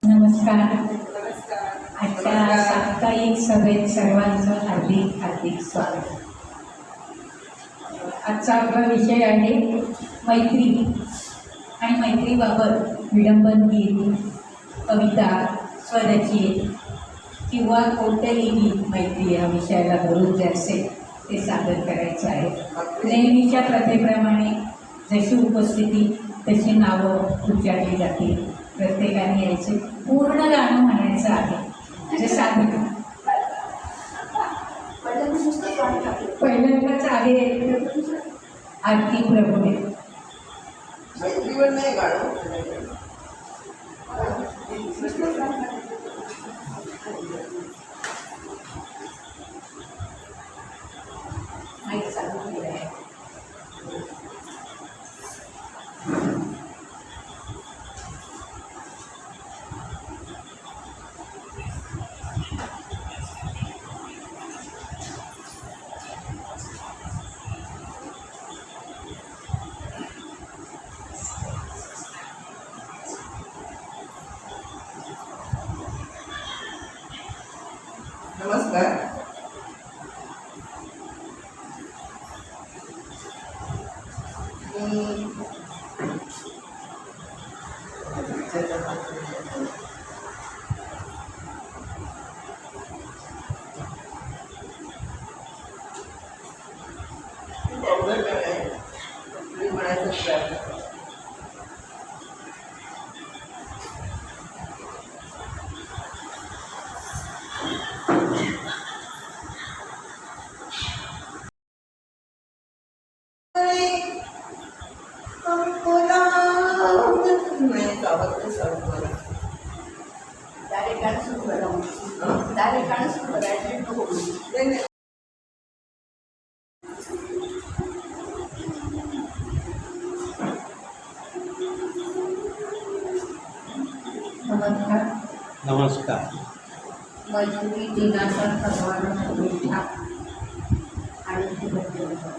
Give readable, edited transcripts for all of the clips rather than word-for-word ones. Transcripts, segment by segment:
नमस्कार. आजच्या साप्ताहिक सभेत सर्वांचं हार्दिक हार्दिक स्वागत. आजचा आपला विषय आहे मैत्री आणि मैत्रीबाबत विडंबन गीत, कविता, स्वरचित किंवा कोणत्याही गीत मैत्री या विषयाला धरून जे असेल ते सादर करायचं आहे. नेहमीच्या प्रथेप्रमाणे जशी उपस्थिती तशी नावं उच्चारली जातील. प्रत्येकाने याचे पूर्ण गाणं म्हणायचं आहे. जे साधन पहिल्यांदाच आहे आरती प्रभूने. नाही गाणं चालू केलं आहे. नमस्कार. नमस्कार. नमस्कार. मैत्री दिनाचा सर्वांना शुभेच्छा आणि शुभेच्छा.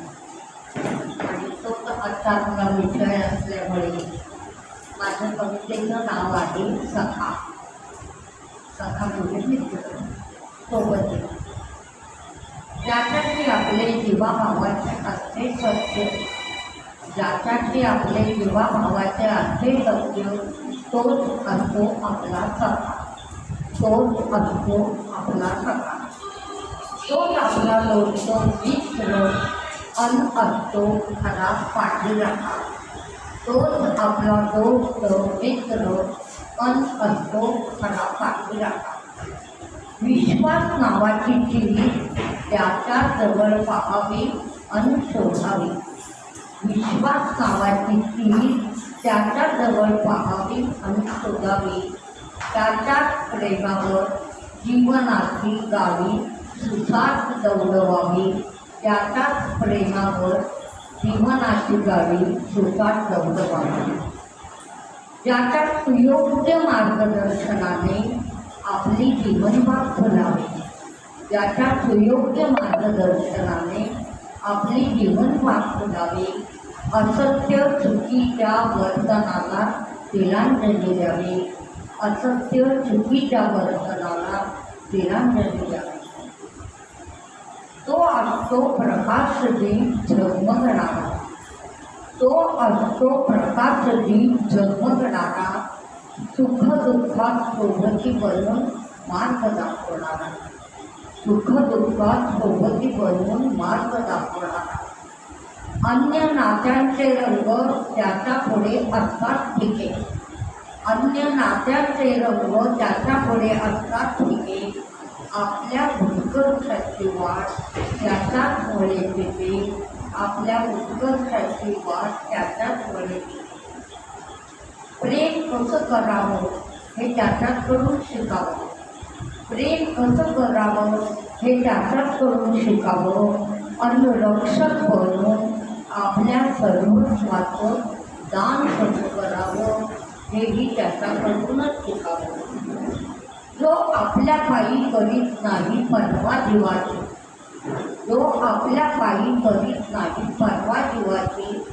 आणि तोच आजचा आपला विषय असल्यामुळे माझ्या कवितेचं नाव आहे सखा. सखा म्हणजे मित्र, सोबत. ज्याच्याशी आपले जीवाभावाचे असते सत्य, ज्याच्याशी आपले जीवाभावाचे असते सत्य, तोच असतो आपला सखा. तोच असतो आपला सखा. तोच आपला लोटतो मित्र अन असतो खरा पाठीराखा. तोच आपला दोस्त मित्र अन असतो खरा पाठीराखा. विश्वास नावाची चिरी त्याच्या जवळ पाहावी अन शोधावी. विश्वास नावाची चिरी त्याच्या जवळ पाहावी आणि शोधावी. त्याच्याच प्रेमावर जीवनाची गावी सुसाट दौडवावी. त्याच्याच प्रेमावर जीवनाची गावी सुसाट दौडवावी. ज्याच्या सुयोग्य मार्गदर्शनाने आपली जीवनवाट फुलावी. ज्याच्या सुयोग्य मार्गदर्शनाने आपली जीवनवाट फुलावी. असत्य चुकीच्या वर्तनाला तिलांजली द्यावी. असत्य चुकीच्या वर्तनाला तिलांजली द्यावी. तो असतो प्रकाशदीप झगमगणारा. तो असतो प्रकाशदीप झगमगणारा. सुखदुःखात सोबती बनून मार्ग दाखवणारा. सुखदुःखात सोबती बनून मार्ग दाखवणारा. अन्य नात्यांचे रंग त्याच्या पुढे असतात ठिके. अन्य नात्यांचे रंग त्याच्या पुढे असतात ठिके. आपल्या उत्कर्षाची वाट त्याच्याच मुळे येते. आपल्या उत्कर्षाची वाट त्याच्याच मुळे येते. प्रेम कसं करावं हे त्याच्याकडून शिकावं. प्रेम कसं करावं हे त्याच्याकडून शिकावं. अनुरक्षक बनून आपल्या सर्वस्वाचं दान कसं करावं हेही त्याच्याकडूनच शिकावं. जो आपल्या पायी करीत नाही परवा जीवाची. जो आपल्या पायी करीत नाही परवा जीवाची.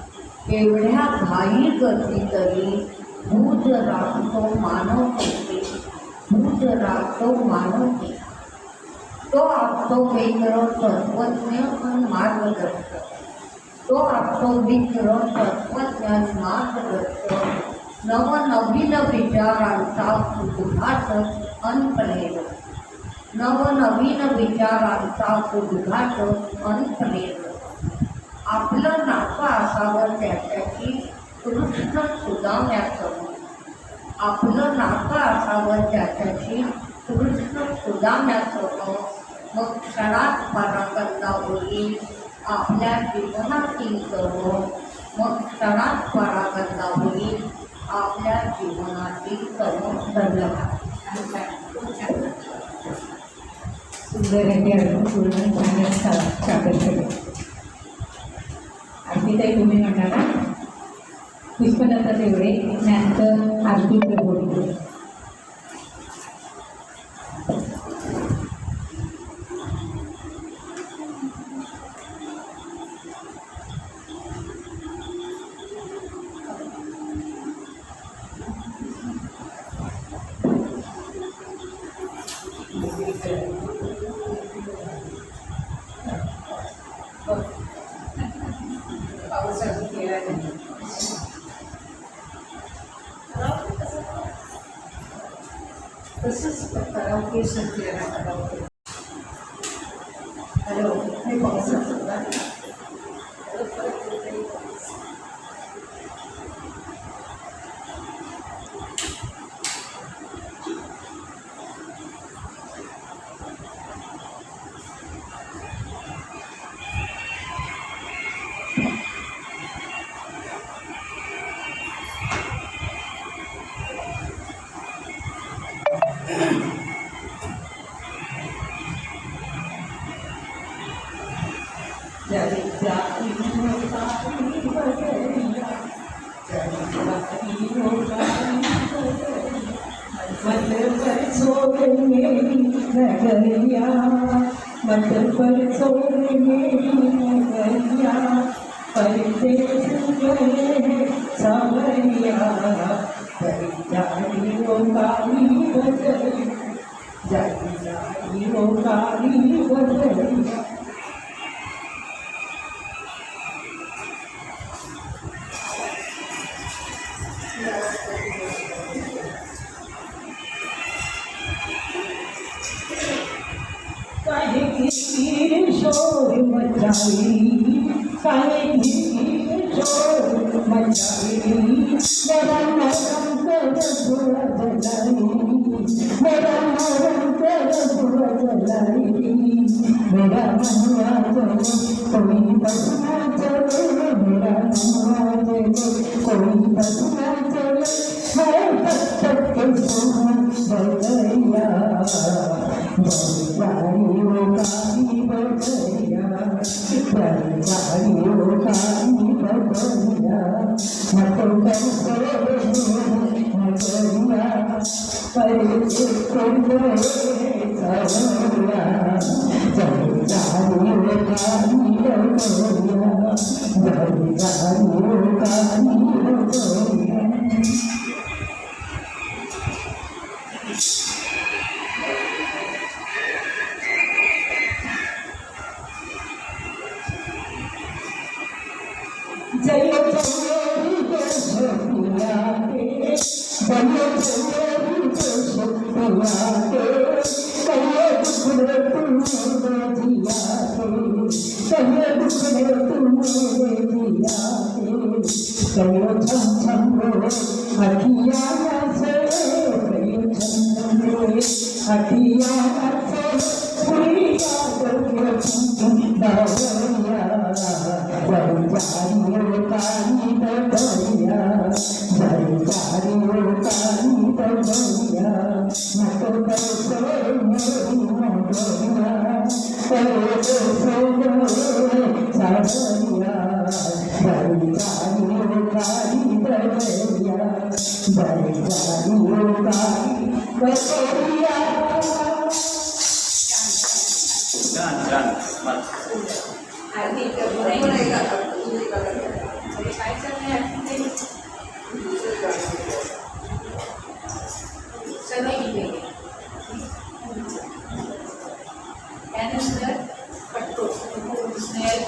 एवढ्या घाई गती तरी भूत राखतो मानव होते. समुद्रा तो मानवते, तो आपतो मित्र तत्वज्ञ आणि मार्गदर्शक, तो आपतो मित्र तत्वज्ञ आणि मार्गदर्शक, नवनवीन विचारांचा उद्घाटक आणि प्रेरक, नवनवीन विचारांचा उद्घाटक आणि प्रेरक. आपलं नातं असावं त्याच्याशी कृष्ण सुदाम्याचं, आपलं नातं असावं त्याच्याशी कृष्ण सुदाम्याचं, मग क्षणात परागंदा होईल आपल्या जीवनातील सर्व, मग क्षणात परागंदा होईल आपल्या जीवनातील सर्व. धन्यवाद. सुंदर असे अर्थपूर्ण छान सादर केले. आरतीताई तुम्ही म्हणणारा पुष्पलता देवळे, ज्ञानकर आरती प्रबोधी. तसंच करावके संकेला करावके. हॅलो, मी पावसात होता.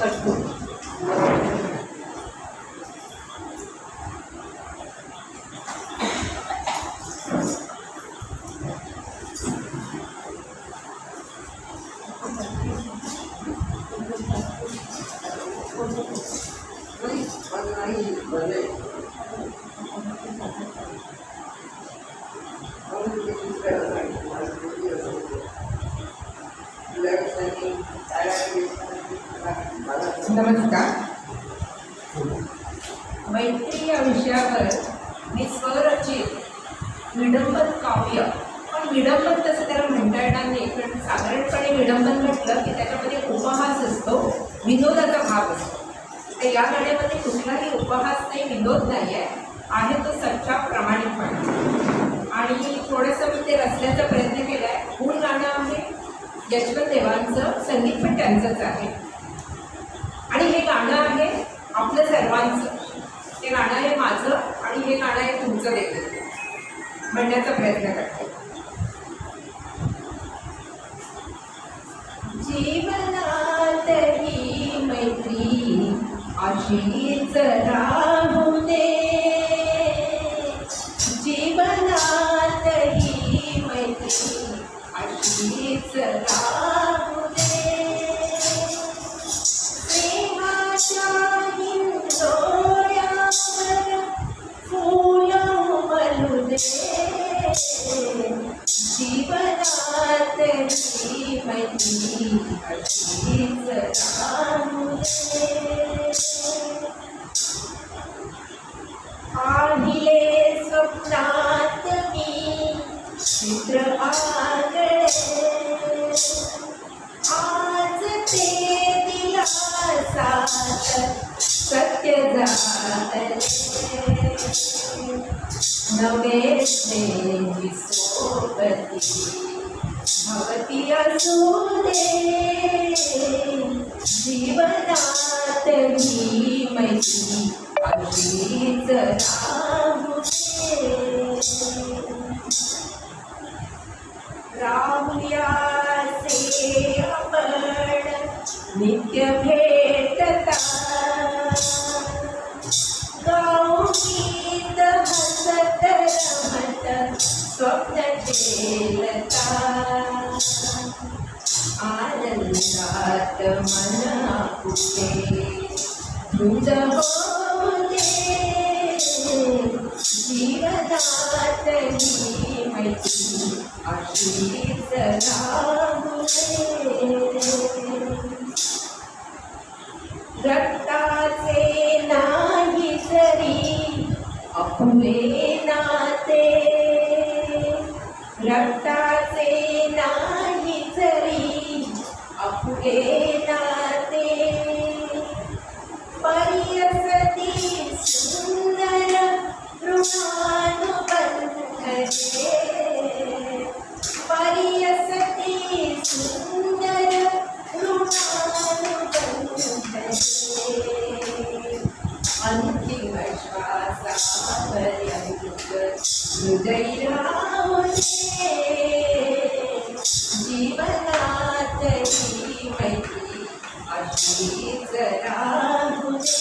कठोर. नमस्कार. मैत्री या विषयावर मी स्वरचित विडंबन काव्य, पण विडंबन तसं त्याला म्हणता येणार नाही, कारण साधारणपणे विडंबन म्हटलं की त्याच्यामध्ये उपहास असतो, विनोदाचा भाग असतो. तर या गाण्यामध्ये कुठलाही उपहास नाही, विनोद नाही आहे तो सच्चा प्रामाणिकपणा. आणि थोडंसं मी ते रचण्याचा प्रयत्न केला आहे. मूळ गाणं आहे यशवंत देवांचं, संगीत पण त्यांचंच आहे. आणि हे गाणं आहे आपलं सर्वांचं. हे गाणं आहे माझं आणि हे गाणं आहे तुमचं देखील, म्हणण्याचा प्रयत्न करते. जीवनात ही मैत्री अशीच राहू दे, जीवनात ही मैत्री अशीच राहू दे. जीवनात ही मैत्री अशीच राहू दे. पाहिले स्वप्नात मी चित्र आगळे, आज ते दिलासात सत्य झाले. नवे प्रेमी सोबती भवती असू दे, जीवनात ही मैत्री अशीच राहू दे. राहुया से आपण नित्य भेटता, गाऊ गीत हसत रमत स्वप्न झेलता. आनंदात मन आपुले धुंद होऊ दे, जीवनात ही मैत्री अशीच राहू दे. रक्ताचे नाही जरी अपुले नाते, रक्ताचे नाही जरी अपुले नाते. परियसती सुंदर ऋणानुबंधने, परियसती सुंदर ऋणानुबंधने. अंतिम श्वासापर्यंत हृदय राहू दे, जीवनात ही मैत्री अशीच राहू दे,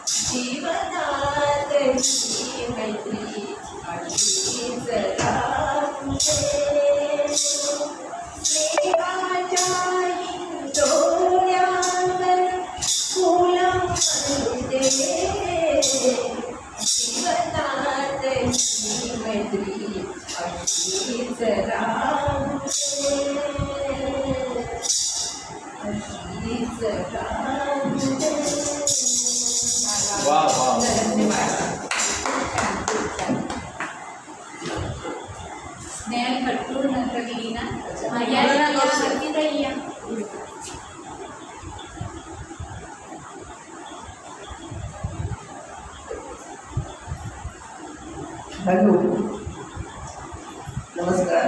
जीवनात ही मैत्री अशीच राहू दे. स्नेहाच्या हिंदोऱ्यावर फुलं दे, जीवनात ही मैत्री अशीच राहू दे, अशीच राहू दे. स्नेहल कठोर नंतर गेली ना, या रही. हॅलो, नमस्कार.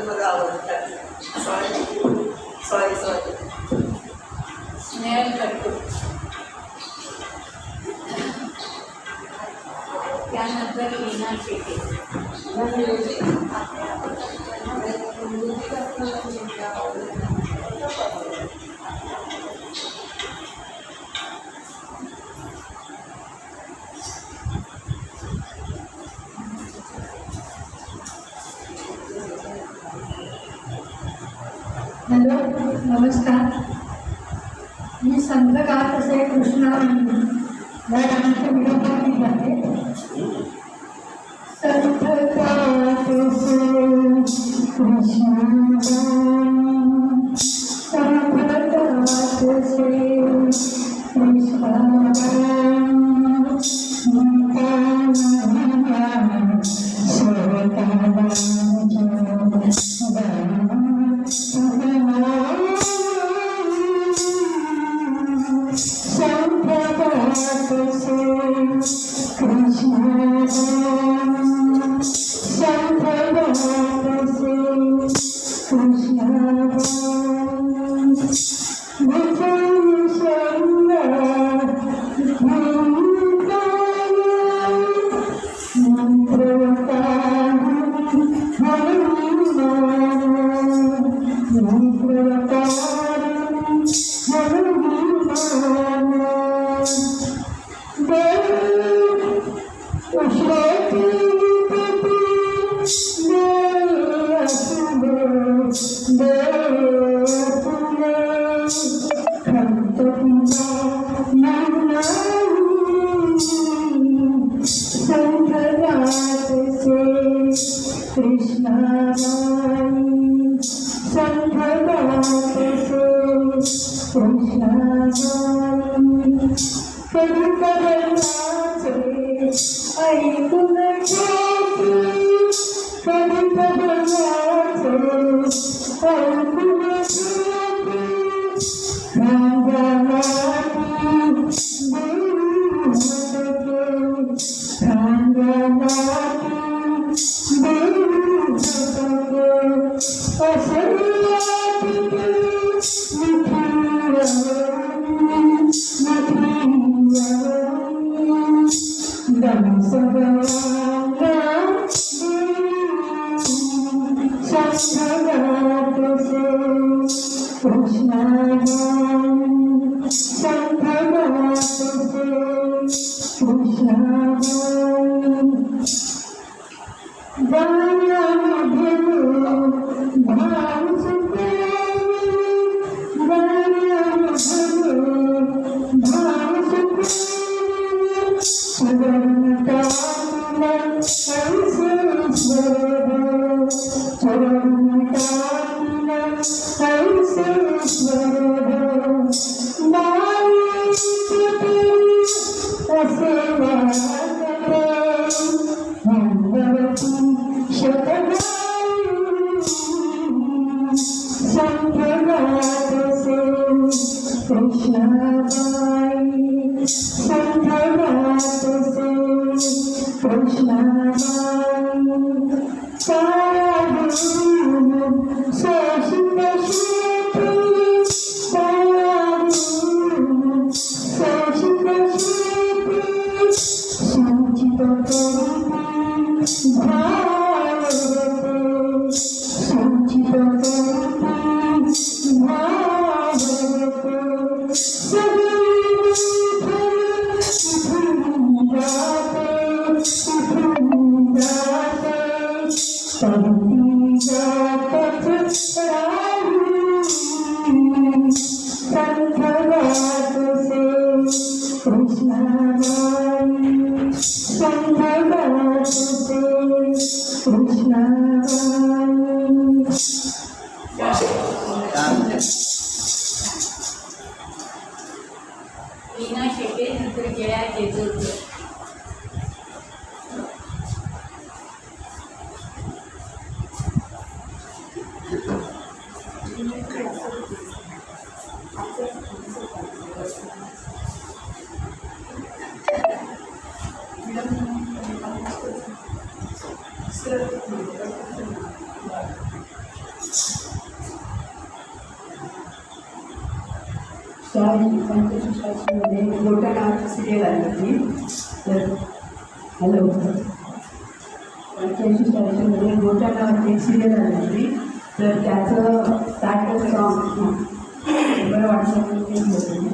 मला आवडतात. सॉरी स्नेहल कट्टू. त्यानंतर लीना शेटे. हॅलो, नमस्कार. मी संत गात असे कृष्णा या गाण्याच्या विरोधात जाते. संत गात असे कृष्णा, संत गात असे कृष्णा, लीना शेटे, नंतर जया जेजूरकर. पंचशीलमध्ये गोटा नावाची सिरियल आली होती. तर हॅलो, पंचशीलमध्ये गोटा नावाची एक सिरियल आली होती. तर त्याचं स्टार्टर सॉन्ग बरं वाटतं म्हणून ते होतं.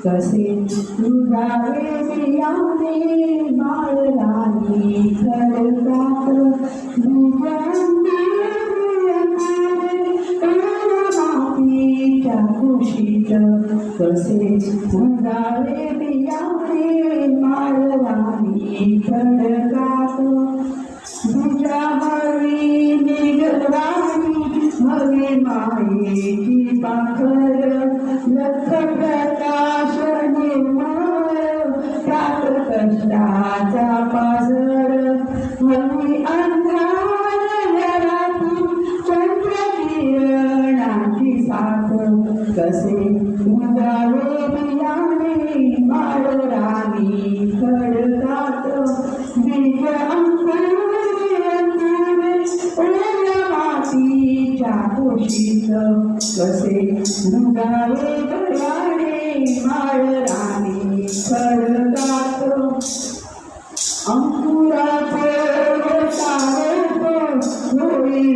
कसे तुझावे बियाणे बाळराणी खडकात मातीच्या कुशीत कसे तुझावे बियाणे बाळराणी खडकात तुझ्या हवी निगराणी हवी मायेची पाखर लख प्रकाश निर्मळ त्यात कष्टाचा पाझर हवी अंधार घरातून चंद्र किरणाची साथ कसे उजावे बियाणे बाळराणी खडकात बीज मातीच्या कुशीत कसे उगावे बियाणे बाळराणी खडकात अंकुराचे होळी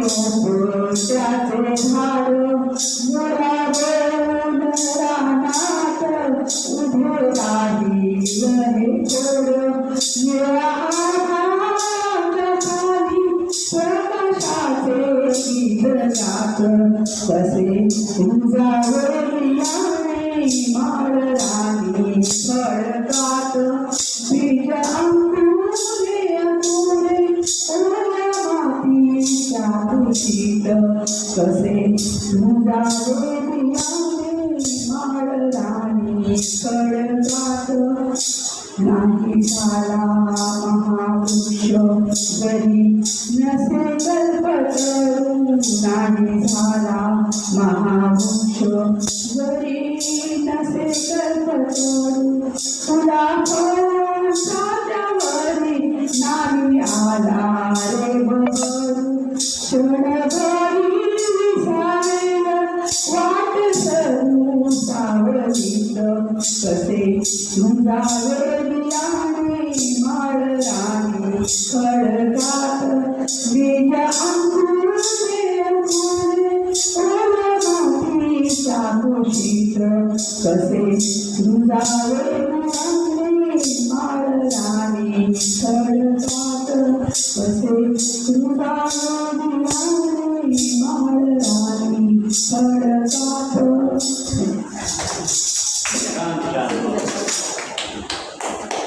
त्याचे झाड मुराबून रानात उभे राहिलं हे छोड प्रकाशाचे गीतनाथ कसे उजावे बियाणे बाळराणी खडकात बीज अंकुरे अंकुरे ओल्या मातीच्या कुशीत कसे उजावे बियाणे बाळराणी खडकात नाही झाला महावृक्ष जरी नसे कल्पतरू नाही झाला महावृक्ष जरी नसे कल्पतरू तुला साच्यावरी नाही आला रे बहरू क्षणभरी विसावेल वाट सरू सावलीत कसे तुझावे बियाणे बाळराणी खडकात बीज अंकुरे अंकुरे ओल्या मातीच्या कुशीत कसे तुझावे बियाणे बाळराणी खडकात कसे तुझावे बियाणे बाळराणी खडकात.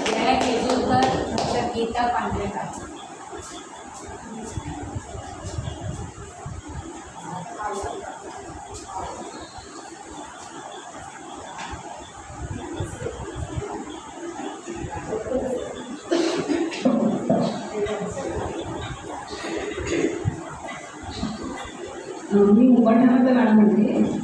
जया केजूरकर, डॉक्टर गीता पांढरेकर. मी उभारण्याचं गाणं म्हणते.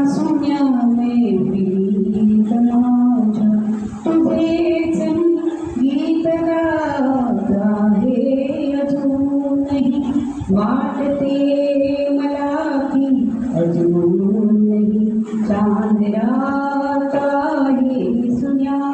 सुन्या में प्रीत माझ्या तुझेच गीत गात आहे अजूनही वाटते मला की अजूनही चांद रात आहे सुन्या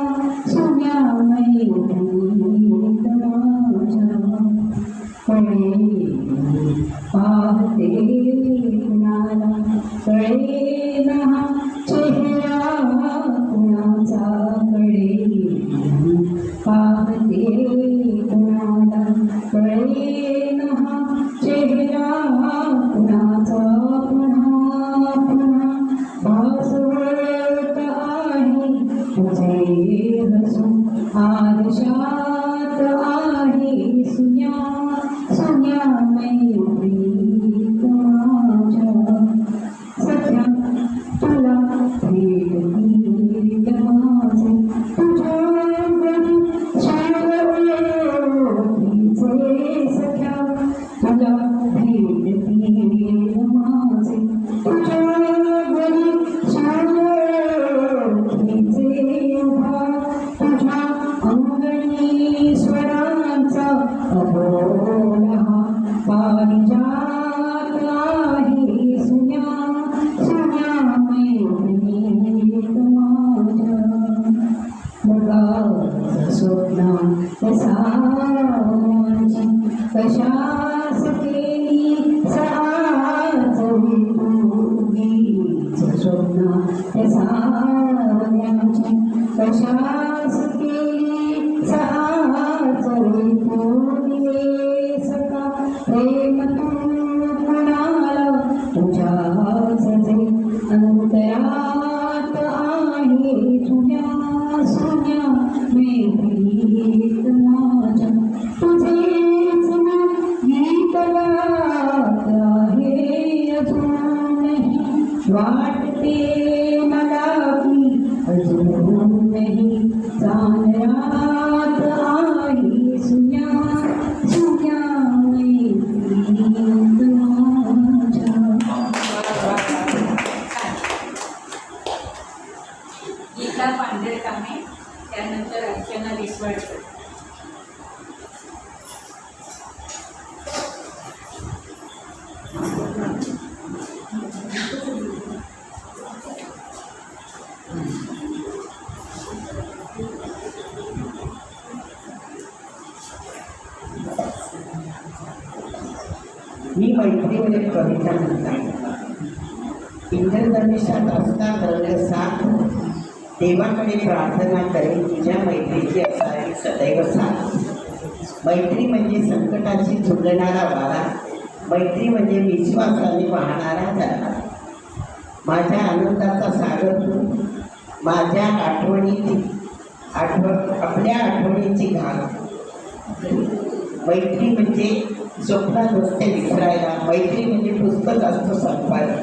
असू आदशात आहे सुन्या सुन्या मैत्री माझ्या सध्या तुला भेटतील माझे तुझ्या घरी ओळखीचे सख्या तुला भेटतील माझे तुझ्या घरी ओळखीचे उभा तुझ्या अंगणी स्वरांचा अबोला पारिजात आहे सुन्या सुन्या मैत्रीत माझ्या मगाच स्वप्ना कसाची कशास केली साचवी तूगीच स्वप्ना कसाची कशास केली साचवी तूगी सका प्रेम तू कुणाला तुझ्याच जे अंतरात आहे तुझ्या सुन्या मैत्रीत माझ्या तुझेच ना गीत गात आहे अजूनही वाटते मला की अजूनही चांदण्यात आहे सुन्या सुन्या मैत्रीत माझ्या. गीता पांढरेकामे, त्यानंतर अर्चना विसवडकर. मी मैत्रीमध्ये कविता म्हणता इंद्रधनुष्यात असता साथ देवाकडे प्रार्थना करेन तुझ्या मैत्रीची असावी सदैव साथ. मैत्री म्हणजे संकटाशी झुंजणारा वारा, मैत्री म्हणजे विश्वासाने वाहणारा धारा. माझ्या आनंदाचा सागर तू, माझ्या आपल्या आठवणीची घाल. मैत्री म्हणजे स्वप्नात नसते विसरायला, मैत्री म्हणजे पुस्तक असतं संपायला,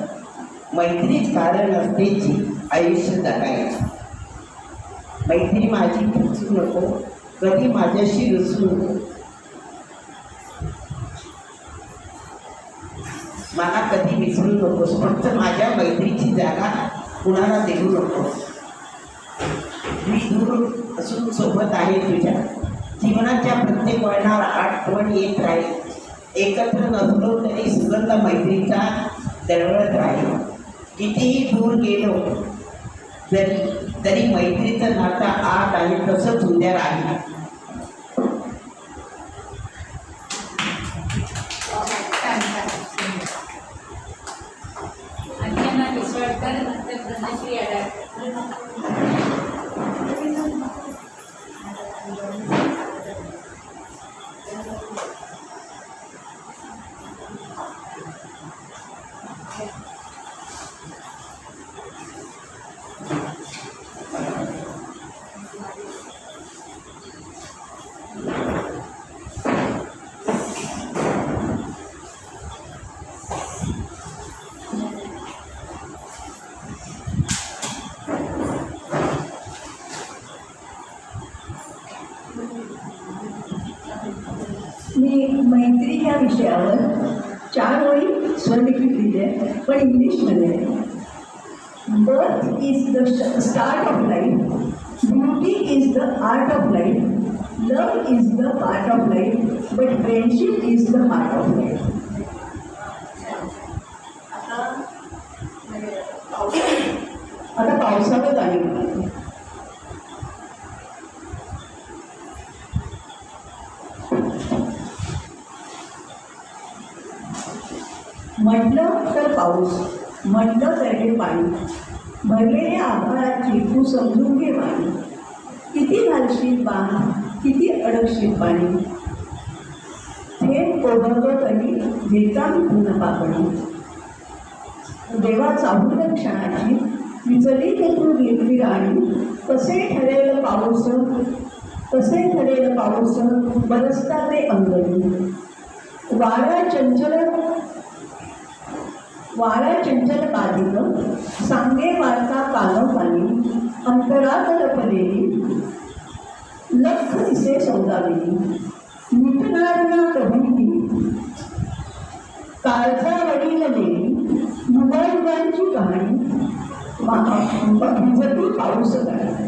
मैत्रीच कारण असते जी आयुष्य जगायला. मैत्री माझी पुचू नको, कधी माझ्याशी रुसू नको, मला कधी विसरू नकोस, फक्त माझ्या मैत्रीची जागा कुणाला देऊ नकोस. मी दूर असून सोबत आहे तुझ्या, जीवनाच्या प्रत्येक वळणावर आठवण येत राहील. एकत्र नसलो तरी सुगंध मैत्रीचा दरवळत राहील. कितीही दूर गेलो तरी मैत्रीचं नातं आत आणि तसंच उद्या राहील. अर्चना विसवडकर, नंतर धनश्री अडाळकर. मी मैत्री ह्या विषयावर 4 ओळी स्वरलिखित लिहिल्या, पण इंग्लिशमध्ये. Birth is the start of life, beauty is the art of life, love is the part of life, but friendship is the heart of life. आता पावसाळ्यात आली. म्हटलं तर पाऊस, म्हटलं तर हे पाणी, भरलेल्या आभाळाची तू समजून घे वाणी. किती घालशील बाण, किती अडकशील पाणी, थेट कोबरतो तरी घेता मी पुन्हा पाकणी. देवा चाहूल क्षणाची विचलित तू राणी, कसे ठरेल पाऊस, कसे ठरेल पाऊस, बरसता ते अंगणी. वारा चंचल बाधिक, सांगे वार्ता कानोकानी, अंतरात लपलेली, लख दिसे सौदामिनी. मिटणार ना कधी काळजा वडील देवी, युगायुगांची कहाणी, भिजती पाऊस गाणी.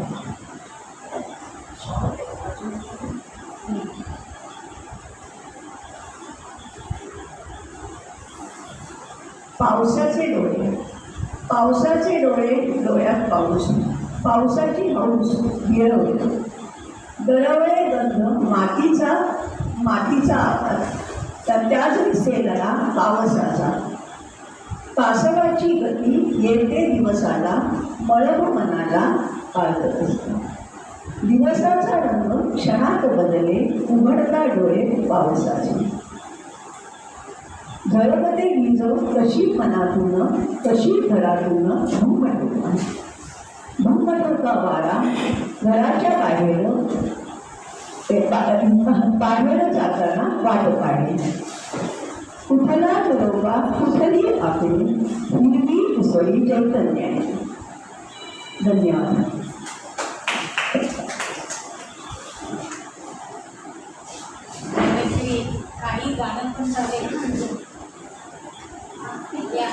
पावसाचे डोळे, पावसाचे डोळे, डोळ्यात पाऊस, पावसाची हौस गिरवले. दरवळे गंध मातीचा आवाज, त्याच दिसेला पावसाचा. कासवाची गती येते दिवसाला, मळभ मनाला पाळत असतो. दिवसाचा रंग क्षणात बदले, उघडता डोळे पावसाचे. झळकते वीज कशी मनातून, कशी घरातून भंगटोका वारा, घराच्या बाहेर जाताना वाट पाडे. कुठला बरोबा कुठली आपली, हिरवी उसळी चैतन्याने. धन्यवाद. काही गाणं पण झाले. या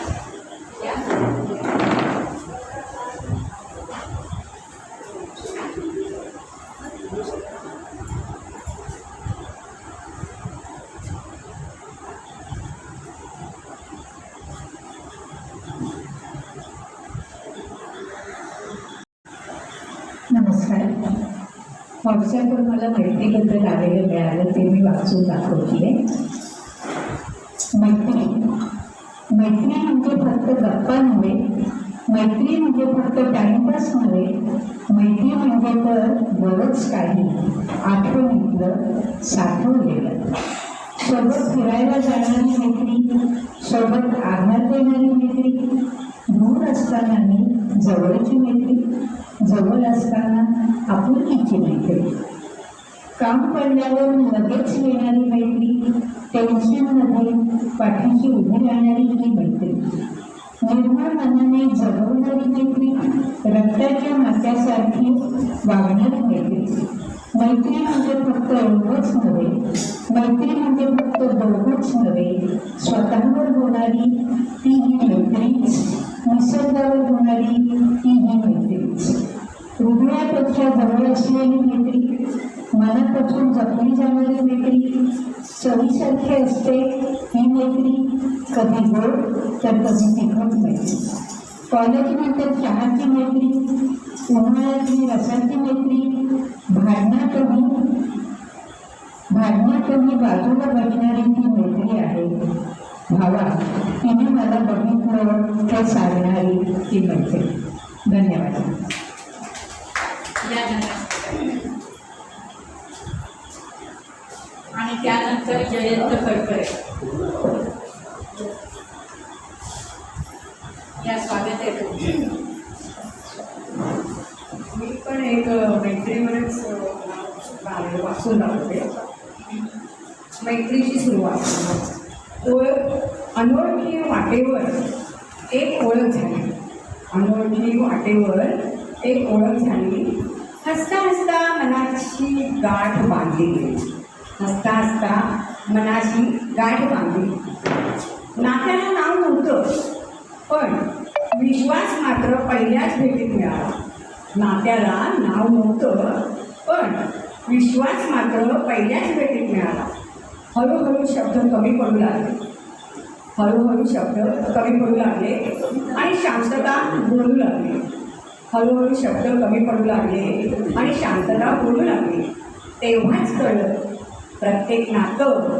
या नमस्कार. व्हॉट्सॲपवर मला मैत्रीबद्दल आलेलं मिळालं ते मी वाचून दाखवते. मैत्री म्हणजे फक्त गप्पा नव्हे, मैत्री म्हणजे फक्त टाइमपास नव्हे, मैत्री म्हणजे तर बरंच काही आठवणीतलं साठवलेलं. सोबत फिरायला जाणारी मैत्री, सोबत आघात देणारी मैत्री, दूर असतानाही जवळची मैत्री, जवळ असताना आपुलकीची मैत्री, काम पडल्यावर लगेच येणारी मैत्री, टेन्शनमध्ये पाठीशी उभी राहणारी ही मैत्री, निर्मळ मनाने जगवणारी मैत्री, रक्ताच्या नात्यासारखी वागणारी मैत्री. मैत्री म्हणजे फक्त एवढंच नव्हे, मैत्री म्हणजे फक्त दोघंच नव्हे, स्वतःवर होणारी ती ही मैत्रीच, निसर्गावर होणारी ती ही मैत्रीच, हृदयापेक्षा जवळ असलेली मैत्री, मनापासून जपली जाणारी मैत्री, चवीसारखी असते ही मैत्री, कधी गोड तर कधी तिखट मैत्री, कॉलेजनंतर चहाची मैत्री, उन्हाळ्यातली रसाची मैत्री, भांडणातही बाजूला बसणारी ती मैत्री आहे. भावा, तिने मला बघितलं ते सांगणारी ती मैत्री. धन्यवाद. आणि त्यानंतर जयंत खडकरे या स्वागत आहे तुमचे. मी पण एक मैत्रीवरच वाचून दाखवते. मैत्रीची सुरुवात. अनोळखी वाटेवर एक ओळख झाली. अनोळखी वाटेवर एक ओळख झाली. हसता हसता मनाची गाठ बांधली गेली. हसता हसता मनाची गाठ बांधली. नात्याला नाव नव्हतं, पण विश्वास मात्र पहिल्याच भेटीत मिळाला. नात्याला नाव नव्हतं, पण विश्वास मात्र पहिल्याच भेटीत मिळाला. हळूहळू शब्द कमी पडू लागले. हळूहळू शब्द कमी पडू लागले आणि शांतता बोलू लागली. हळूहळू शब्द कमी पडू लागले आणि शांतता बोलू लागली. तेव्हाच कळलं, प्रत्येक नातं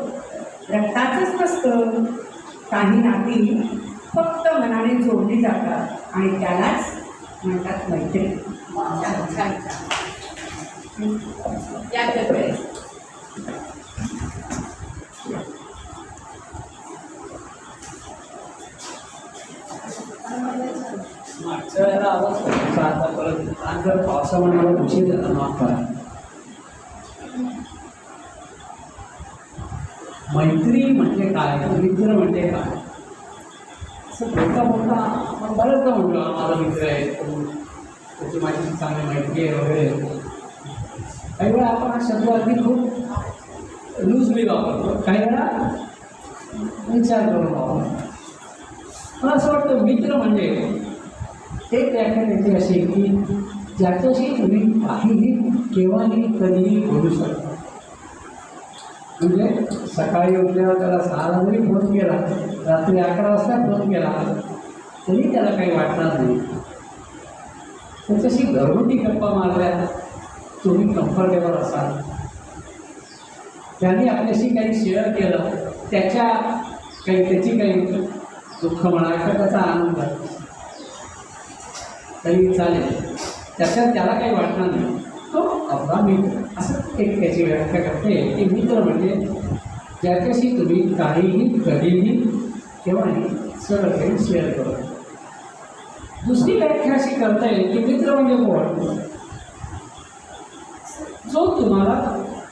रक्ताचंच नसतं. काही नाती फक्त मनाने जोडली जातात आणि त्यालाच म्हणतात मैत्री. या खडकरे. मागच्या वेळेला आवाज आज जर पावसामुळे मला उशीर झाला माफ करा. मैत्री म्हणजे काय, मित्र म्हणजे काय, असं बोलता बोलता आपण बऱ्याचदा म्हटलं माझा मित्र आहे, त्याची माझी चांगली मैत्री आहे वगैरे. काही वेळा आपण हा शब्द अगदी खूप लूजली वापरतो, काही वेळा विचार करून वापरतो. मला असं वाटतं मित्र म्हणजे एक व्याख्या त्याची अशी की ज्याच्याशी तुम्ही काहीही केव्हाही कधीही बोलू शकता. म्हणजे सकाळी उठल्यावर त्याला 6ला जरी फोन केला, रात्री 11 वाजता फोन केला तरी त्याला काही वाटणार नाही. त्याच्याशी घरगुती गप्पा मारल्या तुम्ही कम्फर्टेबल असाल. त्यांनी आपल्याशी काही शेअर केलं, त्याची काही दुःख म्हणा किंवा त्याचा आनंद तरी चालेल, त्याच्यात त्याला काही वाटणार नाही, तो आपला मित्र. असं एक त्याची व्याख्या करते की मित्र म्हणजे ज्याच्याशी तुम्ही काहीही कधीही केव्हाही सरळ काही शेअर करू. दुसरी व्याख्या अशी करता येईल की मित्र म्हणजे कोण,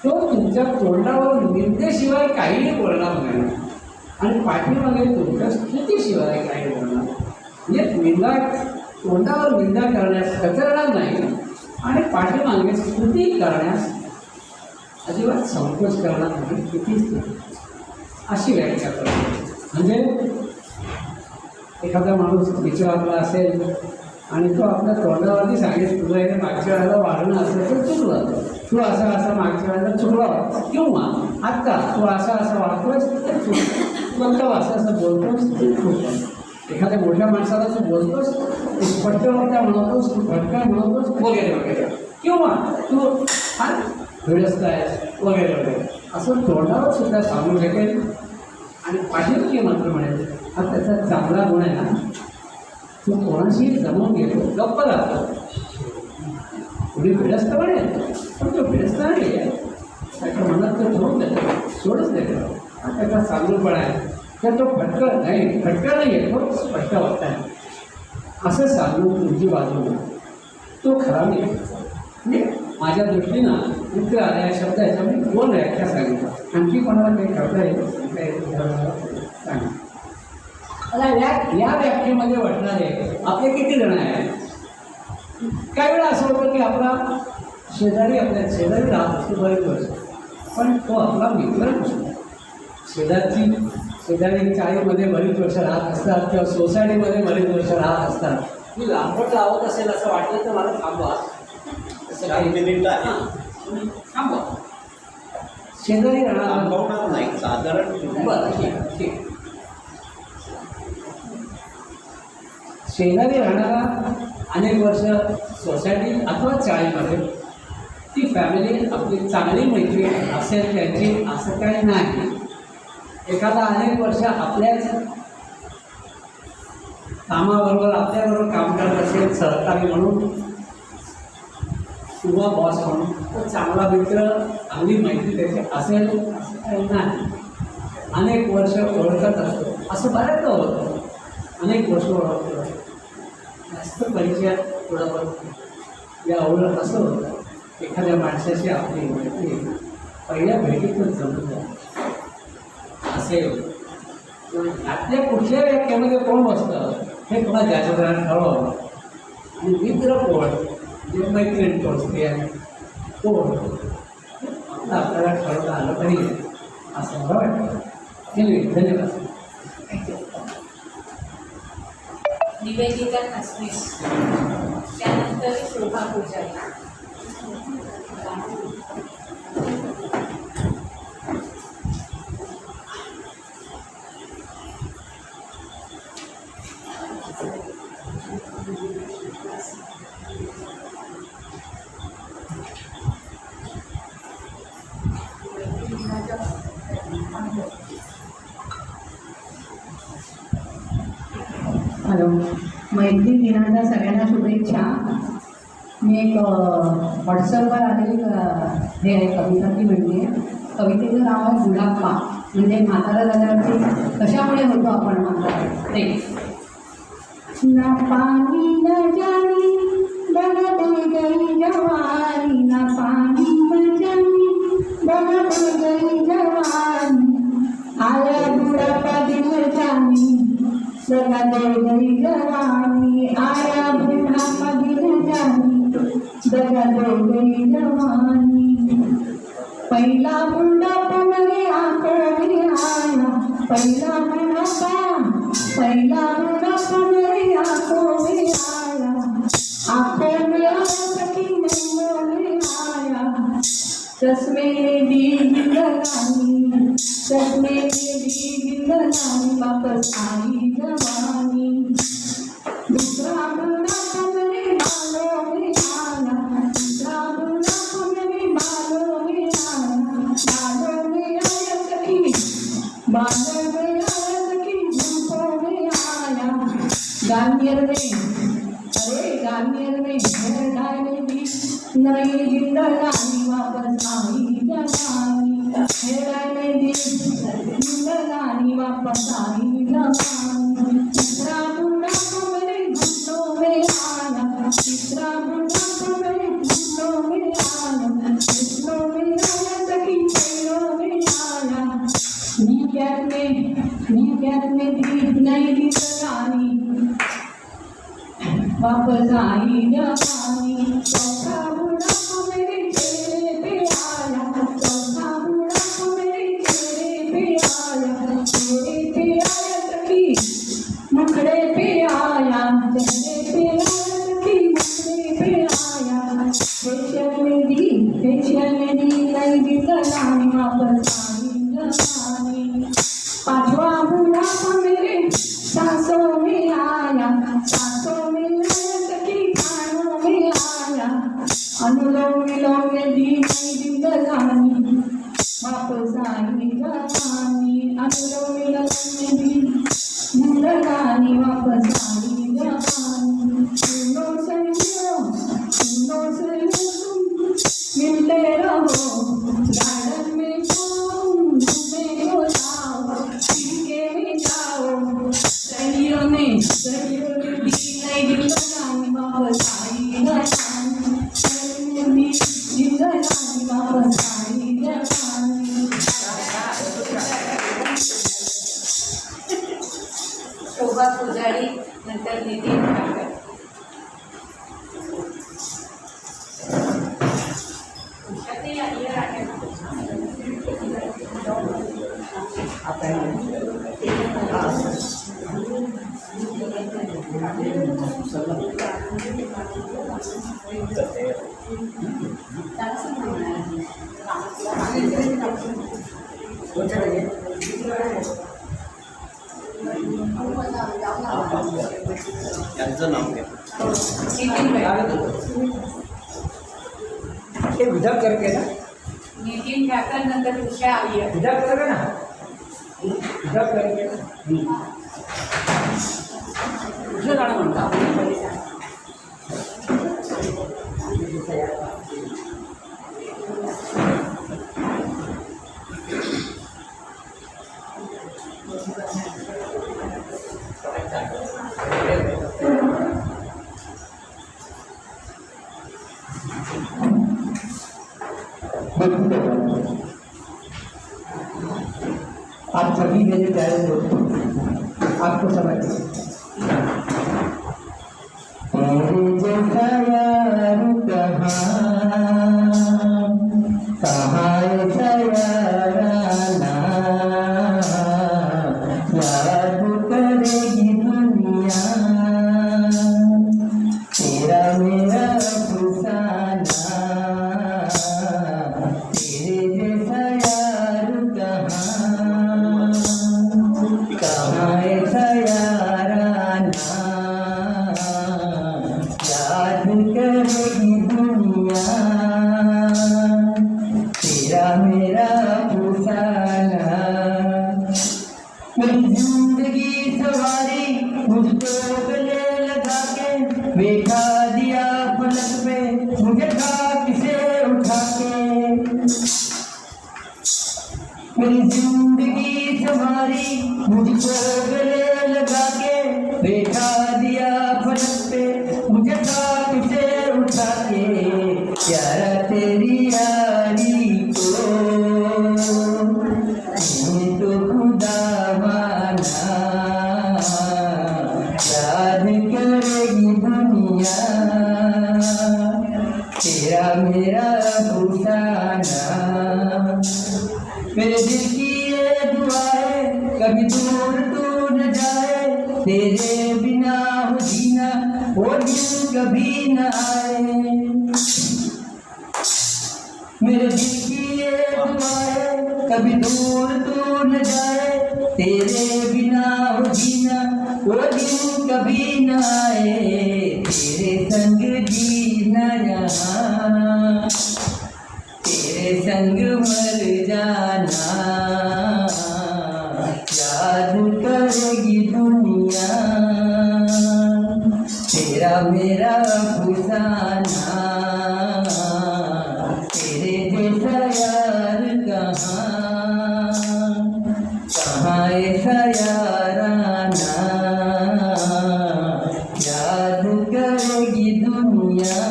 जो तुमच्या तोंडावर निंदेशिवाय काहीही बोलणार नाही आणि पाठीमागे तुमच्या स्तुतीशिवाय काही बोलणार. म्हणजे तोंडावर निंदा करण्यास कचरणार नाही आणि पाठीमागे स्तुती करण्यास अजिबात संकोच करणार नाही. कितीच अशी व्याख्या करतो. म्हणजे एखादा माणूस विचारला असेल आणि तो आपल्या तोंडावरती सांगेल तुझं हे मागच्या वेळेला वाढणं असेल तर चुकलं, तू असं मागच्या वेळेला चुकलं, किंवा आत्ता तू असं वागतोस तर चुकलं, असं बोलतोस ते चुकलं. एखाद्या मोठ्या माणसाला तू बोलतोस, तू स्पष्टवक्ता म्हणतोस, तू फटकन म्हणतोस वगैरे वगैरे, किंवा तू फार भिडस्त आहेस वगैरे वगैरे असं तोंडावर सुद्धा सांगू शकेल. आणि पाठीमागे मात्र म्हणेल हा त्याचा चांगला गुण आहे ना, तो कोणाशी जमवून घेतो, गप्प राहतो. कुणी भिडस्त म्हणेल पण तो भिडस्त नाही आहे, त्याच्या मनात तो ठेवून देतो, सोडच देतो. हा त्याचा चांगलंपणा आहे. तर तो फटकं नाही आहे, तो स्पष्ट वक्ता आहे असं सांगून तुमची बाजू तो खरा नाही. म्हणजे माझ्या दृष्टीनं मित्र या शब्दाच्या मी 2 व्याख्या सांगितल्या. आणखी कोणाला काही करता येईल काही सांगा. आता या व्याख्येमध्ये वाटणारे आपले किती जण आहेत. काही वेळा असं होतं की आपला शेजारी राहत असतो बरेच वर्ष, पण तो आपला मित्र नसतो. शेजारी चाळीमध्ये बरीच वर्ष राहत असतात किंवा सोसायटीमध्ये बरीच वर्ष राहत असतात. मी लांबट लावत असेल असं वाटलं तर मला थांबवा, असं काही थांबवा. शेजारी राहणार नाही साधारण. बरं ठीक. शेजारी राहणारा अनेक वर्ष सोसायटी अथवा चाळीमध्ये ती फॅमिली आपली चांगली मैत्री असेल त्यांची असं काही नाही. एखादा अनेक वर्ष आपल्याच कामाबरोबर आपल्याबरोबर काम करत असेल, सहकारी म्हणून किंवा बॉस म्हणून, तो चांगला मित्र चांगली मैत्री त्याची असेल असं काही नाही. अनेक वर्ष ओळखत असतो असं बऱ्याचदा होतं. अनेक वर्ष ओळखतो, जास्त परिचयात थोडंफार या ओळख असं होतं एखाद्या माणसाशी आपली मैत्री पहिल्या भेटीतच जमत जाते असेल. आपल्या कुठल्या व्याख्यामध्ये कोण बसतं हे पुन्हा ज्याच्या ठरवावं. आणि मित्र कोण, जे मैत्रीण कोण, स्त्रिया कोण आपल्याला ठरवता आलं पाहिजे असं मला वाटतं. धन्यवाद. निवेदिता खासनीस, त्यानंतर शोभा पुजारी. हॅलो, मैत्री दिनाच्या सगळ्यांना शुभेच्छा. मी एक व्हॉट्सअपवर आलेली हे आहे कविता, ती म्हणते. कवितेचं नाव आहे गुलाबा. म्हणजे म्हातारा झाल्यावरती कशामुळे होतो आपण म्हातारा ते. ना पाणी न जाणी जवानी ना पानी में जानी बना बन गई जवानी आया बुढ़ापा दिल जानी दगा दे गई जवानी आया बुढ़ापा दिल जानी दगा दे गई जवानी पहिला बुढ़ापा मेरे आंखों में आया पहिला बुढ़ापा मेरे आंखों में आया आंखों में आया सखी नैनों में आया चश्मे में भी जिंदगानी वापस आई जवानी दूसरा बुढ़ापा मेरे बालों में आया दूसरा बुढ़ापा मेरे बालों में आया सखी बालों में आया सखी झूठों में आया गानियर में हेयर डाई में भी नई जिंदगानी वापस आई जवानी हेयर डाई में भी जिंदगानी वापस आई जवानी तीसरा बुढ़ापा मेरे घुटनों में आया तीसरा बुढ़ापा मेरे घुटनों में आया सखी पैरों में आया नी कैट में भी नई जिंदगानी वापस आई जवानी चौथा बुढ़ापा मेरे चेहरे पे आया चौथा बुढ़ापा मेरे चेहरे पे आया सखी मुखड़े पे आया चेहरे पे आया सखी मुखड़े पे आया फेशियल में दी नई जिंदगानी वापस आई जवानी पांचवा बुढ़ापा मेरे सांसों में आया सांसों में आया सखी कानों में आया अनुलोम विलोम में दी नई जिंदगानी वापस आई जवानी अनुलोम विलोम में दी जिंदगानी वापस आई जवानी सुनो सहेलियों तुम मिलते रहो गार्डन में जाओ घूमने को जाओ पीके में जाओ सहेलियों ने दी नई जिंदगानी वापस आई जवानी सहेलियों ने दी जिंदगानी वापस आई जवानी शोभा पुजारी नंतर नितीन ठाकर यांचं नाव घ्या नितीन ते विधान करके ना नितीन ठाकर नंतर उषा अय्यर विधान करके ना विधान करके कुठलं गाणं म्हणता आप सभी मेरे प्यारे दोस्तों, आपको समझ जैसा यार कहाँ ऐसा याराना याद करेगी दुनिया तेरा मेरा अफसाना तेरे जैसा यार कहाँ ऐसा याराना याद करेगी दुनिया तेरा मेरा अफसाना मेरी जिंदगी सवारी मुझको गले लगा के बैठा दिया पलक पे मुझे खाक से उठा के मेरी जिंदगी सवारी मुझको गले लगा के बैठा दिया पलक पे मुझे खाक से उठा के अफसाना। मेरे दिल की ये दुआ है कभी दूर तू न जाए, तेरे बिना हो जीना वो दिन कभी न आए। मेरे दिल की ये दुआ है कभी दूर तू न जाए, तेरे बिना हो जीना वो दिन कभी न आए। तेरे संग जीना यहाँ, तेरे संग मर जाना, याद करेगी दुनिया तेरा मेरा अफसाना। तेरे जैसा यार कहाँ, कहाँ ऐसा याराना, याद करेगी दुनिया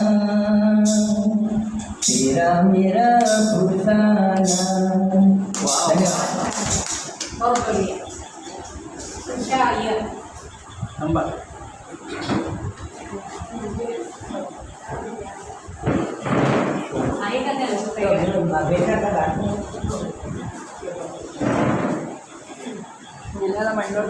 तेरा मेरा अफसाना। धन्यवाद। बहुत बढ़िया. उषा अय्यर. थांबा. आहे का त्याला मुलाला मांडव.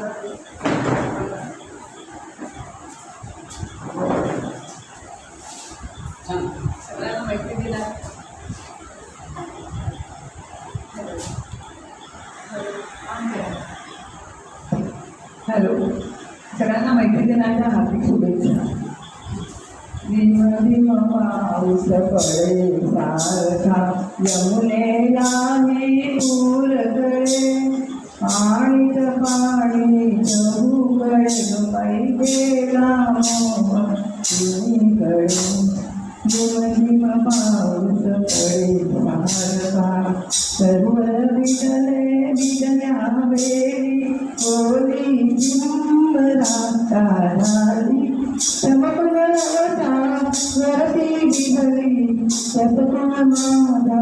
सगळ्यांना मैत्री दिला. हॅलो, सगळ्यांना मैत्री दिनाच्या हार्दिक शुभेच्छा. रिम रिम पाऊस पडे सारखा, यमुनेला मी पूर गळे, पाणीच पाणीच उघडे बाई गेला मोह तुझीकडे. रिम रिम पाऊस पडे सारखा, सर्व बिडले बिडल्या वेळी ओली चिंबरा झाली. चमकवता वरती बिहरी सपना माझा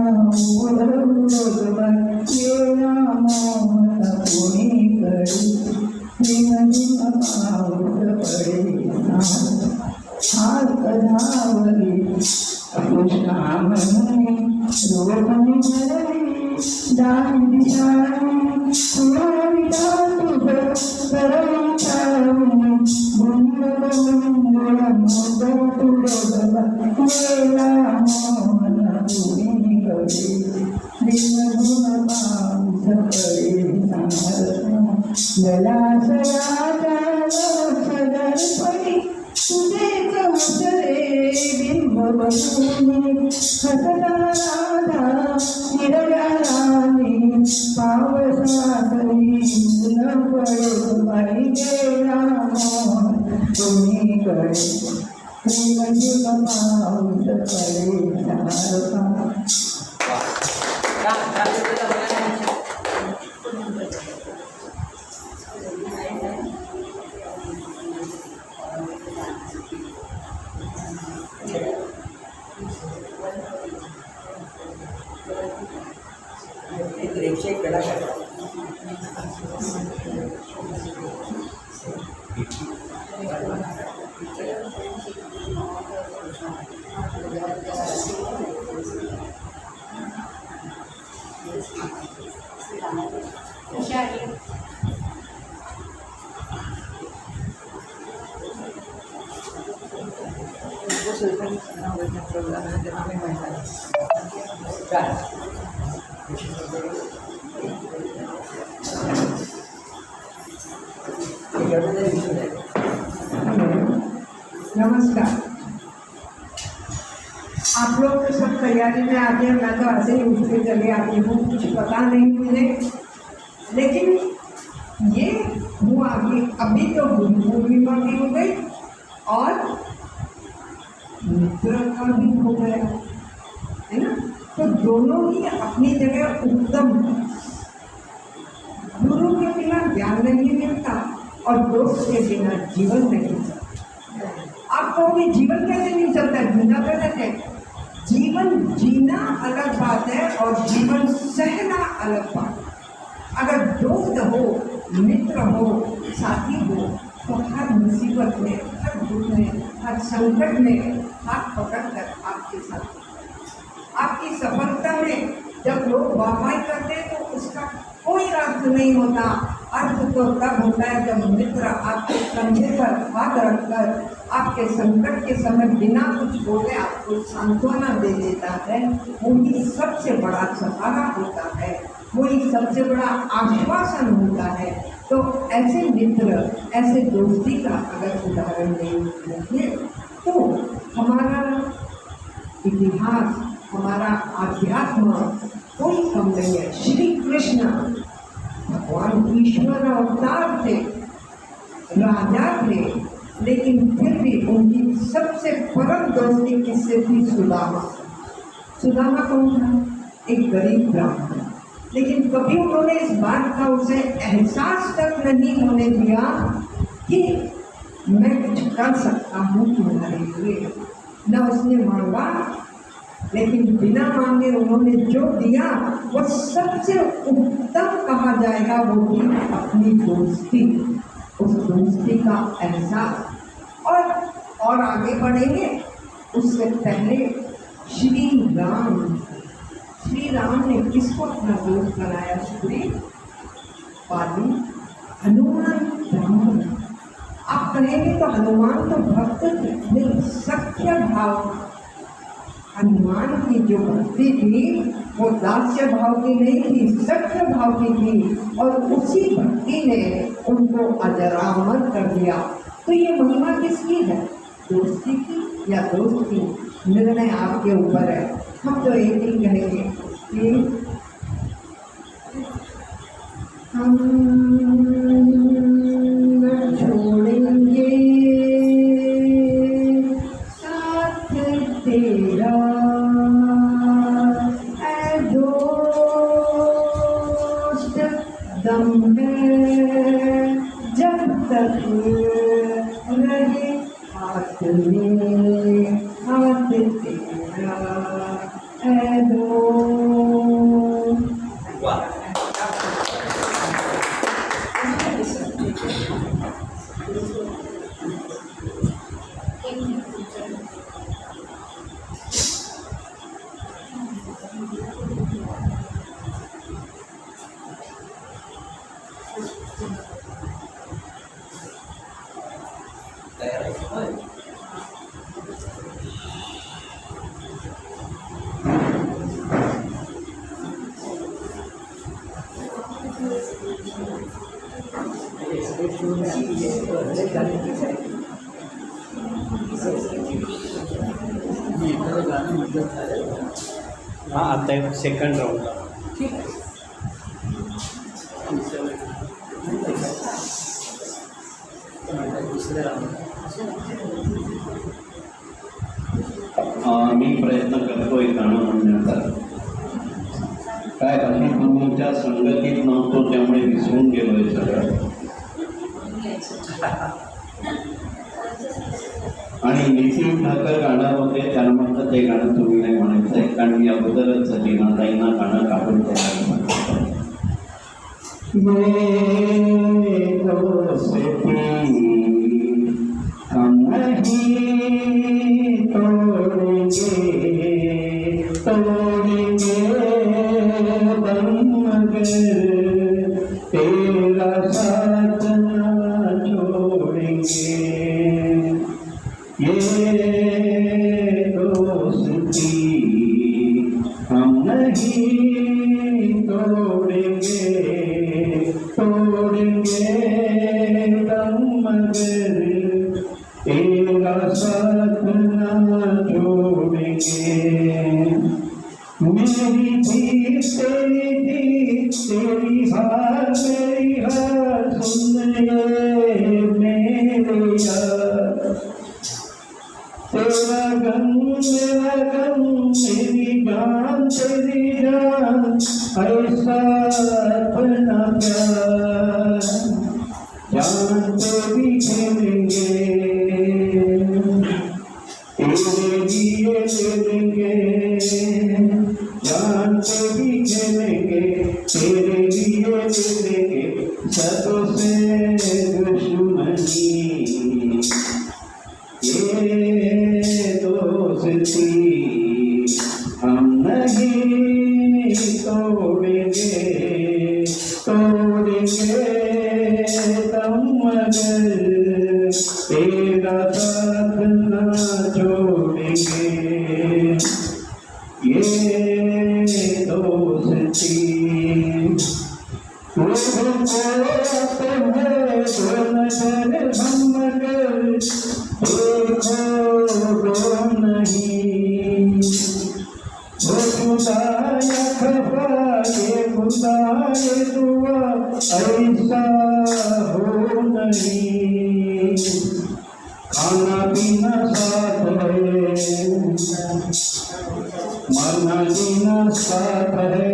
उडवला गेला मोह कोणीकडे. रिम रिम पाऊस पडे हात धावली कृष्णा म्हणे रोहनी भरली दान दिशाणी सुरविता तुझ करवी छावणी. गुंगल गुंगल मोदर तुडोदला गेला मोहन कुणीकडे. रिमझिम पाऊस पडे सारखा, जलाशयाच्या दर्पणी तुझेच हसरे बिंब बसून. हसता राधा हिरव्या राणी पावसातली न पडो बाई गेला मोहन कोणीकडे. रिमझिम पाऊस पडे सारखा. उषा अय्यर. नमस्कार. आप लोग तो सब तैयारी में आते हैं. मैं तो ऐसे ही उठ के चले आती हूँ, कुछ पता नहीं मुझे. लेकिन ये हुआ कि अभी तो गुरु पूर्णिमा भी हो गई और मित्र का भी हो गया है ना. तो दोनों ही अपनी जगह उत्तम. गुरु के बिना ज्ञान नहीं मिलता और दोस्त के बिना जीवन नहीं चलता. आप कहोगे जीवन कैसे नहीं चलता, जीना तो रहते. जीवन जीना अलग बात है और जीवन सहना अलग बात है. अगर दोस्त हो, मित्र हो, साथी हो तो हर मुसीबत में, हर दुख में, हर संकट में हाथ पकड़ कर आपके साथ, आपके आपकी सफलता में जब लोग वाहवाही करते हैं तो उसका कोई अर्थ नहीं होता। अर्थ तो तब होता है जब मित्र आपके कंधे पर हाथ रखकर आपके संकट के समय बिना कुछ बोले आपको सांत्वना दे देता है। वही सबसे बड़ा सहारा होता है, वही सबसे बड़ा आश्वासन होता है। तो ऐसे मित्र, ऐसे दोस्ती का अगर उदाहरण देंगे तो हमारा इतिहास, हमारा आध्यात्म कोई कम नहीं है। श्री कृष्ण भगवान ईश्वर अवतार थे, राजा थे, लेकिन फिर भी उनकी सबसे परम दोस्ती किससे थी? सुदामा। सुदामा कौन था? एक गरीब ब्राह्मण। लेकिन कभी उन्होंने इस बात का उसे एहसास तक नहीं होने दिया कि मैं कुछ कर सकता हूँ तुम्हारे लिए। न उसने मांगा, लेकिन बिना मांगे उन्होंने जो दिया वो सबसे उत्तम कहा जाएगा, वो भी अपनी दोस्ती, उस दोस्ती का एहसास। और आगे बढ़ेंगे उससे पहले श्री राम ने किसको अपना दोस्त बनाया? सूरी, पाली, हनुमान, राम। आप कहेंगे तो हनुमान तो भक्त थे, नहीं, सख्य भाव। हनुमान की जो भक्ति थी वो दास्य भाव की नहीं थी, सख्य भाव की थी, और उसी भक्ति ने उनको अजरामर कर दिया। तो ये महिमा किसकी है? दोस्ती की या दोस्त की? निर्णय आपके ऊपर है। हम तो एक ही कहेंगे कि हम न छोड़ेंगे साथ तेरा, ऐ दोस्त, दम है जब तक रहे हाथ में हाथ तेरा, ऐ दोस्त। हाँ, आता है सेकंड राउंडला. मी प्रयत्न करतोय गाणं म्हणण्याचा. काय अशी तुमच्या संगतीत नव्हतो त्यामुळे विसरून गेलोय सगळं. आणि नितीन ठाकर गाणं होते त्याला म्हटलं ते गाणं तुम्ही नाही म्हणायचं आहे, कारण मी अगोदरच लीनाताईंना गाणं काढून हम नहीं संसार दुआ ऐसा हो नहीं, खाना पीना साथ है, मरना जीना साथ है,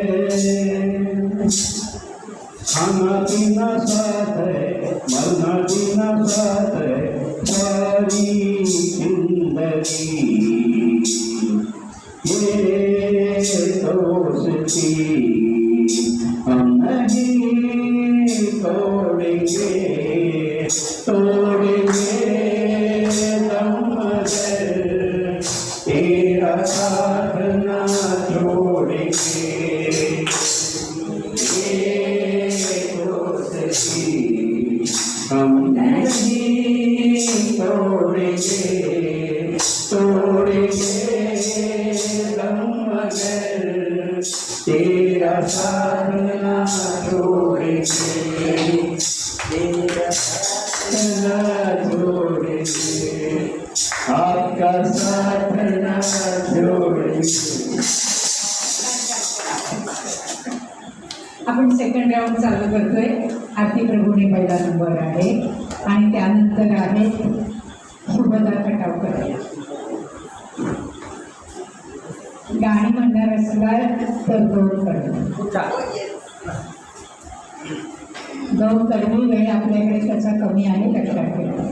खाना पीना साथ है, मरना जीना साथ है, सारी जिंदगी ये दोस्ती हम नहीं तोड़ेंगे, तोड़ेंगे दम मगर तेरा साथ ना छोड़ेंगे, ये दोस्ती हम नहीं तोड़ेंगे, तोड़ेंगे दम मगर तेरा साथ ना छोड़ेंगे, तेरा साथ ना छोड़ेंगे, आपका साथ ना छोड़ेंगे. आपण सेकंड राऊंड चालू करतोय. आरती प्रभूने पहिला नंबर आहे आणि त्यानंतर आहे शुभदा खटावकर. गाणी म्हणणार असणार तर दोन कडवी वेळ आपल्याकडे त्याचा कमी आहे, लक्षात ठेवा.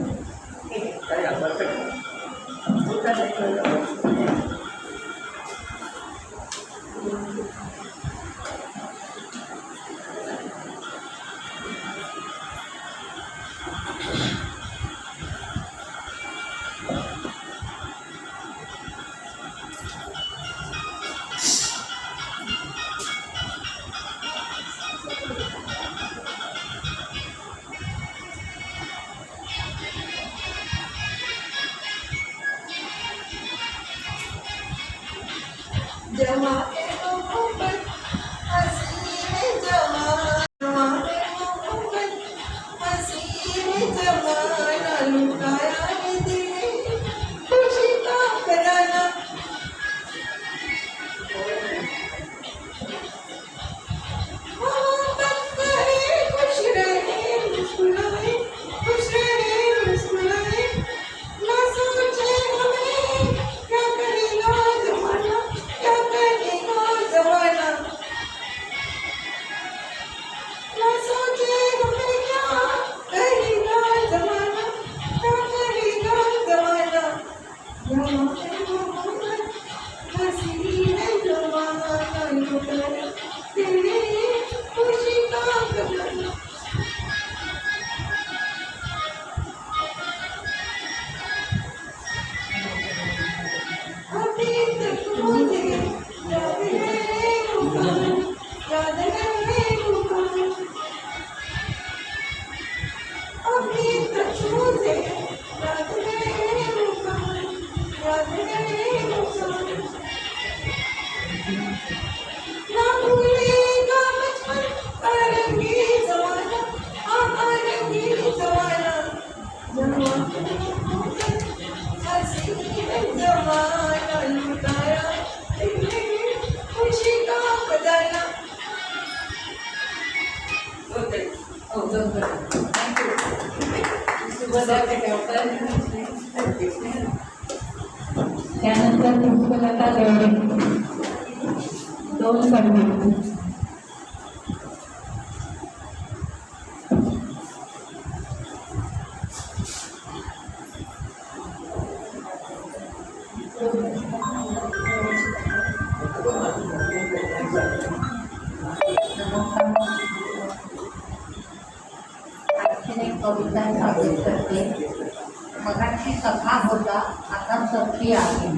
त्यानंतर पुष्पलता देवडे, दोन कडवी. कविता सादर करते. मगाची सखा होता, आता सखी आहे.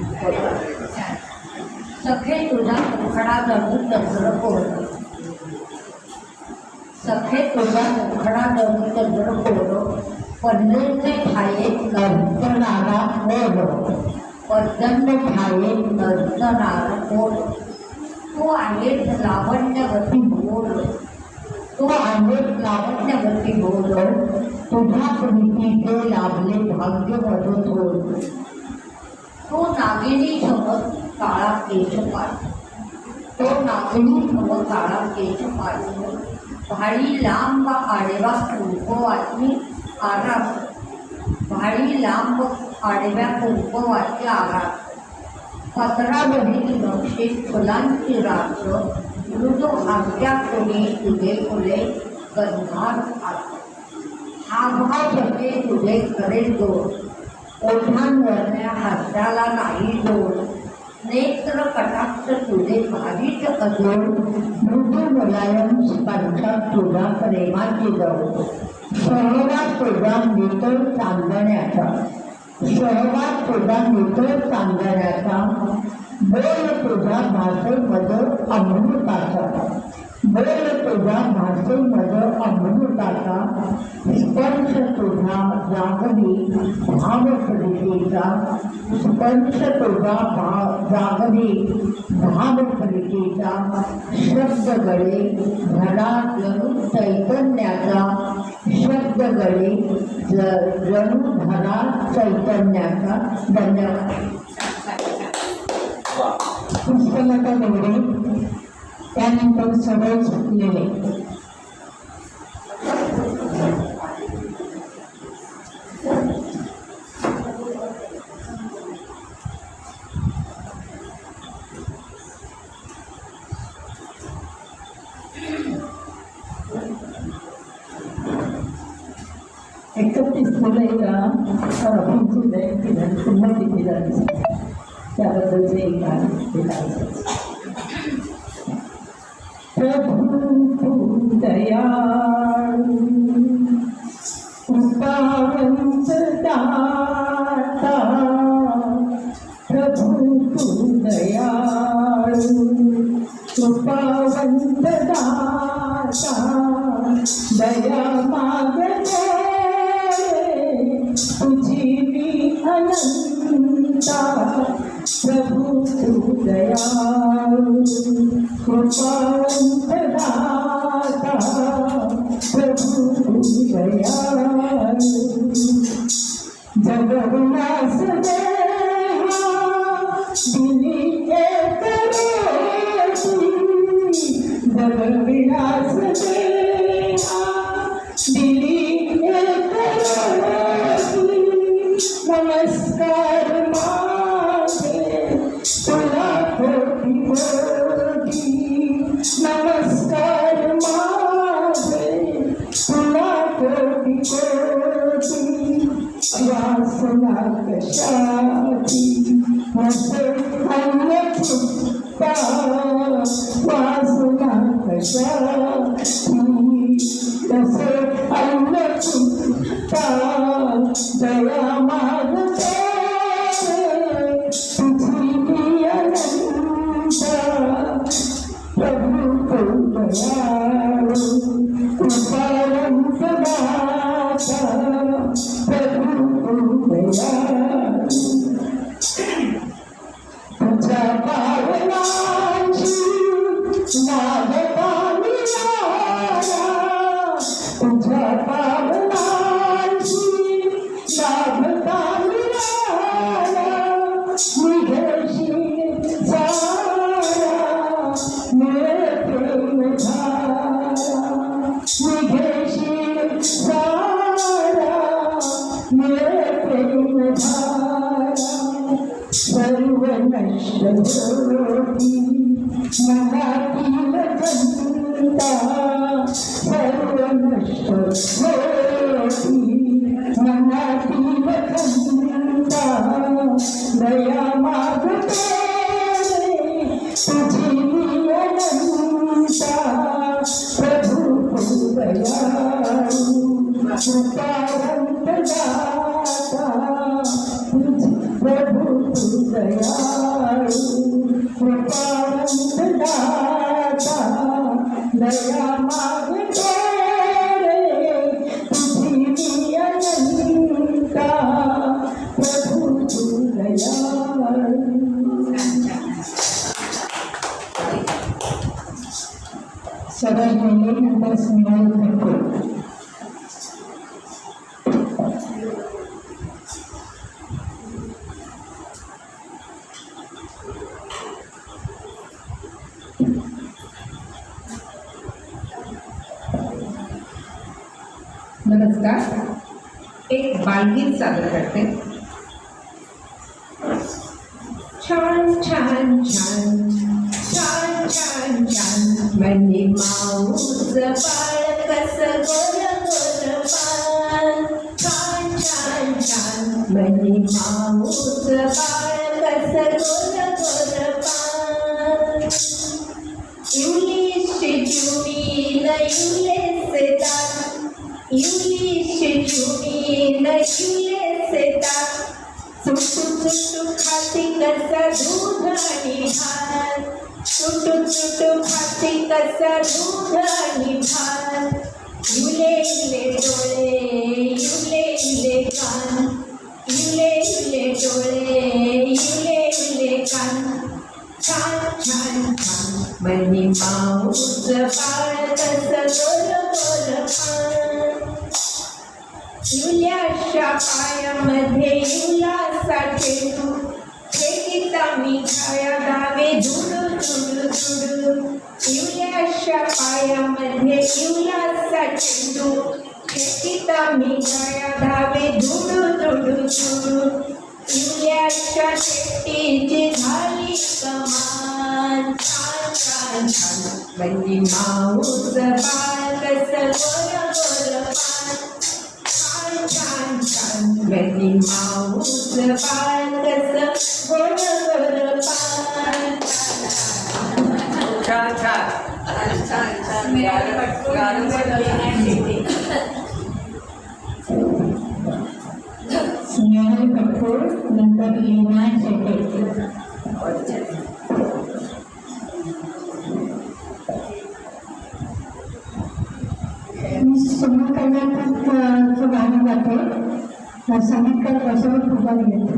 सखे तुझा मुखडा धरून तंत्र कोरलं, सखे तुझा मुखडा धरून तंत्र कोरलं, पल्लेचे ठाये नर्तनाला मोडलं, प्रचंड ठाये नर्तनाला मोडलं. तू आहेस लावण्यवती बोल, तू आहेस लावण्यवती बोल, तुझ्या प्रीतीचे लाभले भाग्य मधुर. तू नागिनी समज काळा केश पाठ, तो नागरी नव काळा केश पाडून भाडी लांब आडवा कुंकवाची आरास भाडी लांब आडव्या कुंकवाची आरास पत्रावरील नक्षीत फुलांची रात्र मृदू आमच्या कोणी तुझे फुले गंधार आभासते तुझे खरे जोड ओठांवरल्या हास्याला नाही जोड नेत्र कटाक्ष तुझे भारीच अजोड मृदू मुलायम स्पर्शात तुझा प्रेमाची जवळ शहरात तुझा नितळ चांदण्याचा शहरात तुझा नितळ चांदण्याचा बोल तुझा भाषे मज अमृताचा बोल तुझा भाषे मज अमृताचा स्पर्श तुझा जागरी भावफलिकेचा स्पर्श तुझा जागरी भावफलिकेचा शब्द गळे धडा जणू चैतन्याचा शब्द गळे जणू धडा चैतन्याचा. धन्यवाद. पुस्तकाचा निवडे त्यानंतर सगळे सुटलेले जुलैला प्रभूंची जयंती झाली पुण्यतिथी झाली त्याबद्दलचे एक गाणं भेटायचं. प्रभू दयाळु कृपावंत दाता प्रभू दयाळु कृपावंत दाता दया मागणे तुझी मी अनंता प्रभू दयाळु कृपावंत दाता प्रभू दयाळु जगविनाश देहा दिली एक रोटी जगविनाश देहा दिली एक रोटी नमस्कार मागे तुला कोटी कोटी नमस्कार मागे तुला कोटी कोटी वासना कशाची मसे अन्य चुकता वासना कशाची तसे अन्य चुकता दया मागते तुझी मी अनंता प्रभू तू दयाळु कृपावंत दाता प्रभू दयाळु तुझ्या पावलांची नागता मिळाला तुझ्या पावलांची नागता मिळाला निघशील सारा मेरे प्रेम धारा निघशील सारा मेरे प्रेम धारा सर्व नश्ट होती मनातील चिंता सर्व नष्ट होती मनातील चिंता दया मागते तुझी मी अनंता प्रभू दयाळु कृपावंत दाता प्रभू दयाळु कृपावंत दाता दया मागते तुझी मी अनंता प्रभू दयाळु. सगळ्यात पहिले नंतर स्नेहल करतो. नमस्कार, एक बालगीत सादर करते. छान छान छान छान छान छान म्हणजे माऊस बाळ कसं गोर गोर पान. छान छान छान म्हणजे माऊस बाळ कसं गोर गोर पान. युलिशे जुनी न युलेसे दात, युलिशे जुनी न युलेसे दात. चुटू चुटू खाती कसा दूध आणि भात, चुटू चुटू खाती कसा दूध आणि भात. युले युले डोळे युले युले कान, युले युले डोळे युले युले कान. छान छान छान म्हणजे माऊस बाळ कसं गोर गोर पान. युल्याच्या पायामध्ये युलासा चेंडू, फेकीता मी छाया धावे झुडू झुडू झुडू. युल्याच्या पायामध्ये युलासा चेंडू, फेकीता मी छाया धावे झुडू झुडू झुडू. युल्याच्या शेतीची झाली कमान. छान छान छान म्हणजे माऊस बाळ कसं गोर गोर पान. छान छान छान म्हणजे माऊस बाळ कसं गोर गोर पान. छान छान स्नेहल कठोर, नंतर लीना शेटे. मी सुमन कर्नाटकचं गाणं गाते. संगीतकार बसवत पुजारी घेते.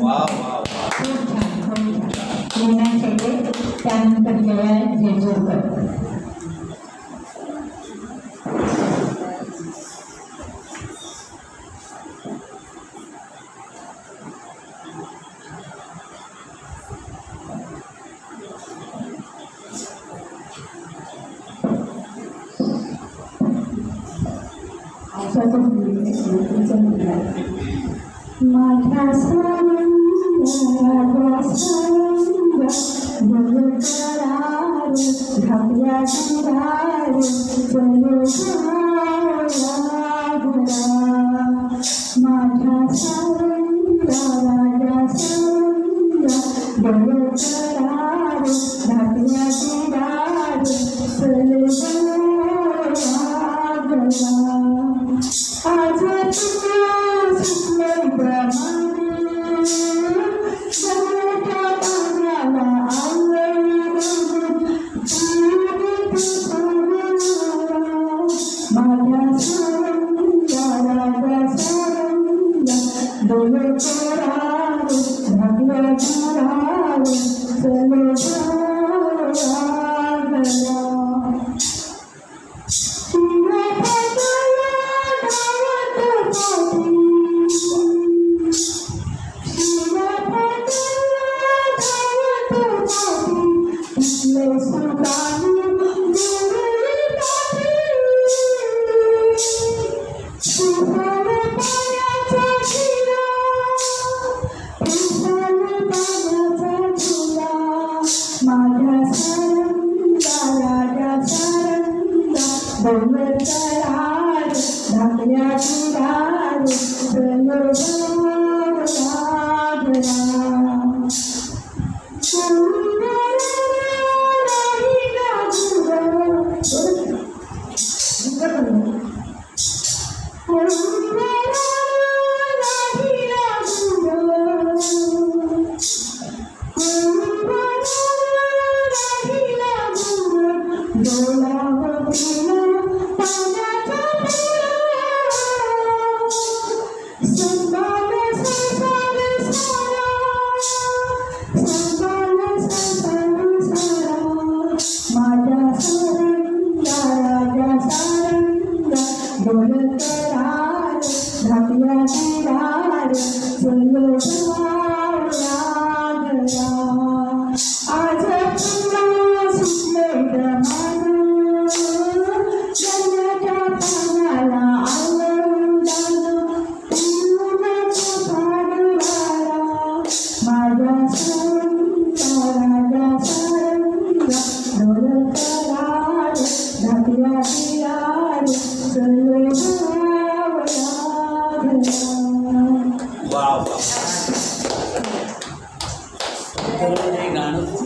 वा वा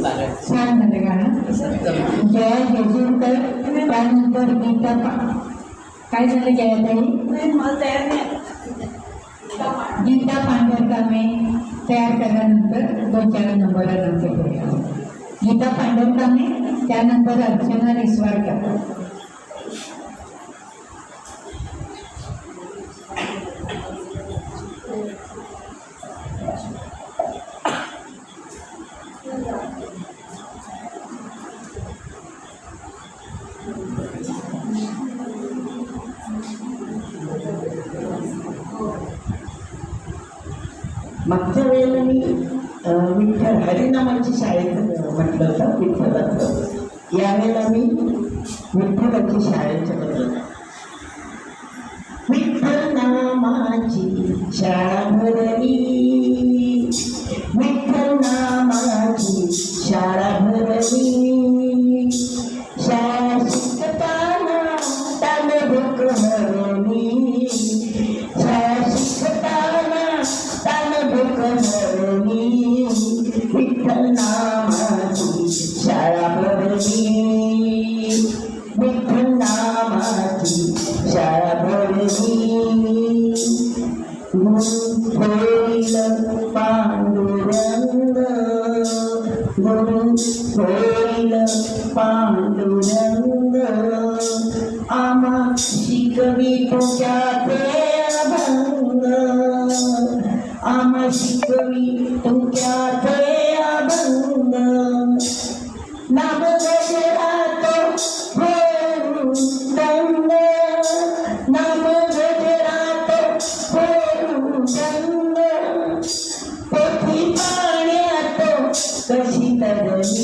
माझ्या छान झालं गाणं. जया जेजुरकर, त्यानंतर गीता काय झालं जयाताई? गीता पांढरकामे तयार केल्यानंतर 2-4 नंबरला नंतर करूया. गीता पांढरकामे, त्यानंतर अर्चना निस्वारकर. मागच्या वेळेला मी विठ्ठल हरिनामाची शाळेत म्हटलं होतं विठ्ठलाचं. यावेळेला मी विठ्ठलाची शाळेच्या बद्दल. विठ्ठल नामाची शाळा भरली, विठ्ठल नामाची शाळा भरली, शाळा शिकताना तान भूक हरली, शाळा शिकताना तान भूक हरली, विठ्ठल नामाची शाळा भरली, विठ्ठल नामाची शाळा भरली. गुरु होईल पांडुरंग, गुरु होईल पांडुरंग, आम्हा शिकवी तुझ्याचे अभंग, आम्हा शिकवी तुझ्याचे अभंग. नाम गजरात होऊ दंग, नाम गजरात होऊ दंग, पोथी पाण्यात कशी तरली,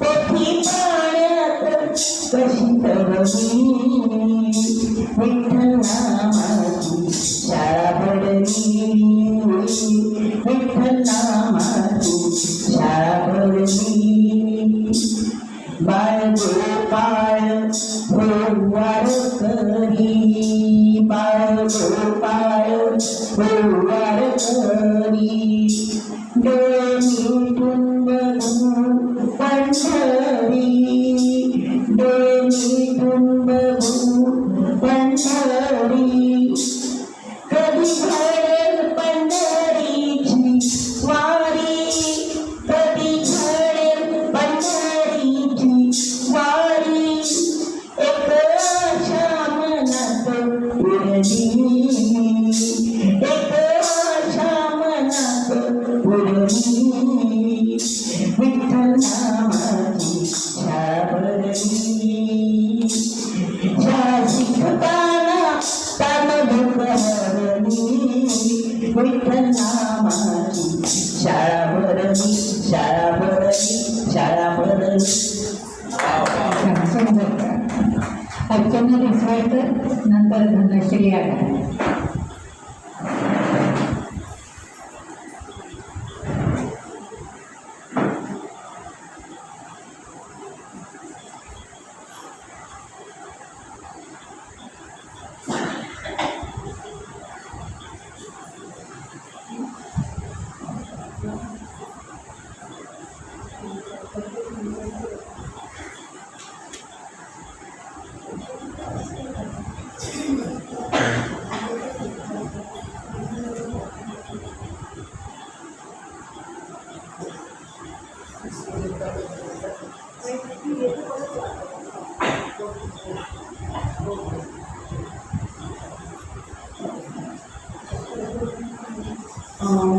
पोथी पाण्यात कशी तरली, विठ्ठल नामाची शाळा पडली, विठ्ठल नामाची शाळा पडली. बाळ गोपाळ हो वारकरी, बाळ गोपाळ हो वारकरी. डोळे मिटून बघू पंढरी, डोळे मिटून बघू पंढरी. कधी घडेल पंढरीची वारी, कधी घडेल पंढरीची वारी. एक आशा मनात उरली, एक आशा मनात उरली. विठ्ठल नामाची शाळा भरली, शाळा शिकताना तान दुःख हरली. विठ्ठल नामाची शाळा भरली, शाळा भरली, शाळा भरली. अर्चना रिसवाडकर, नंतर धनश्री आढाव.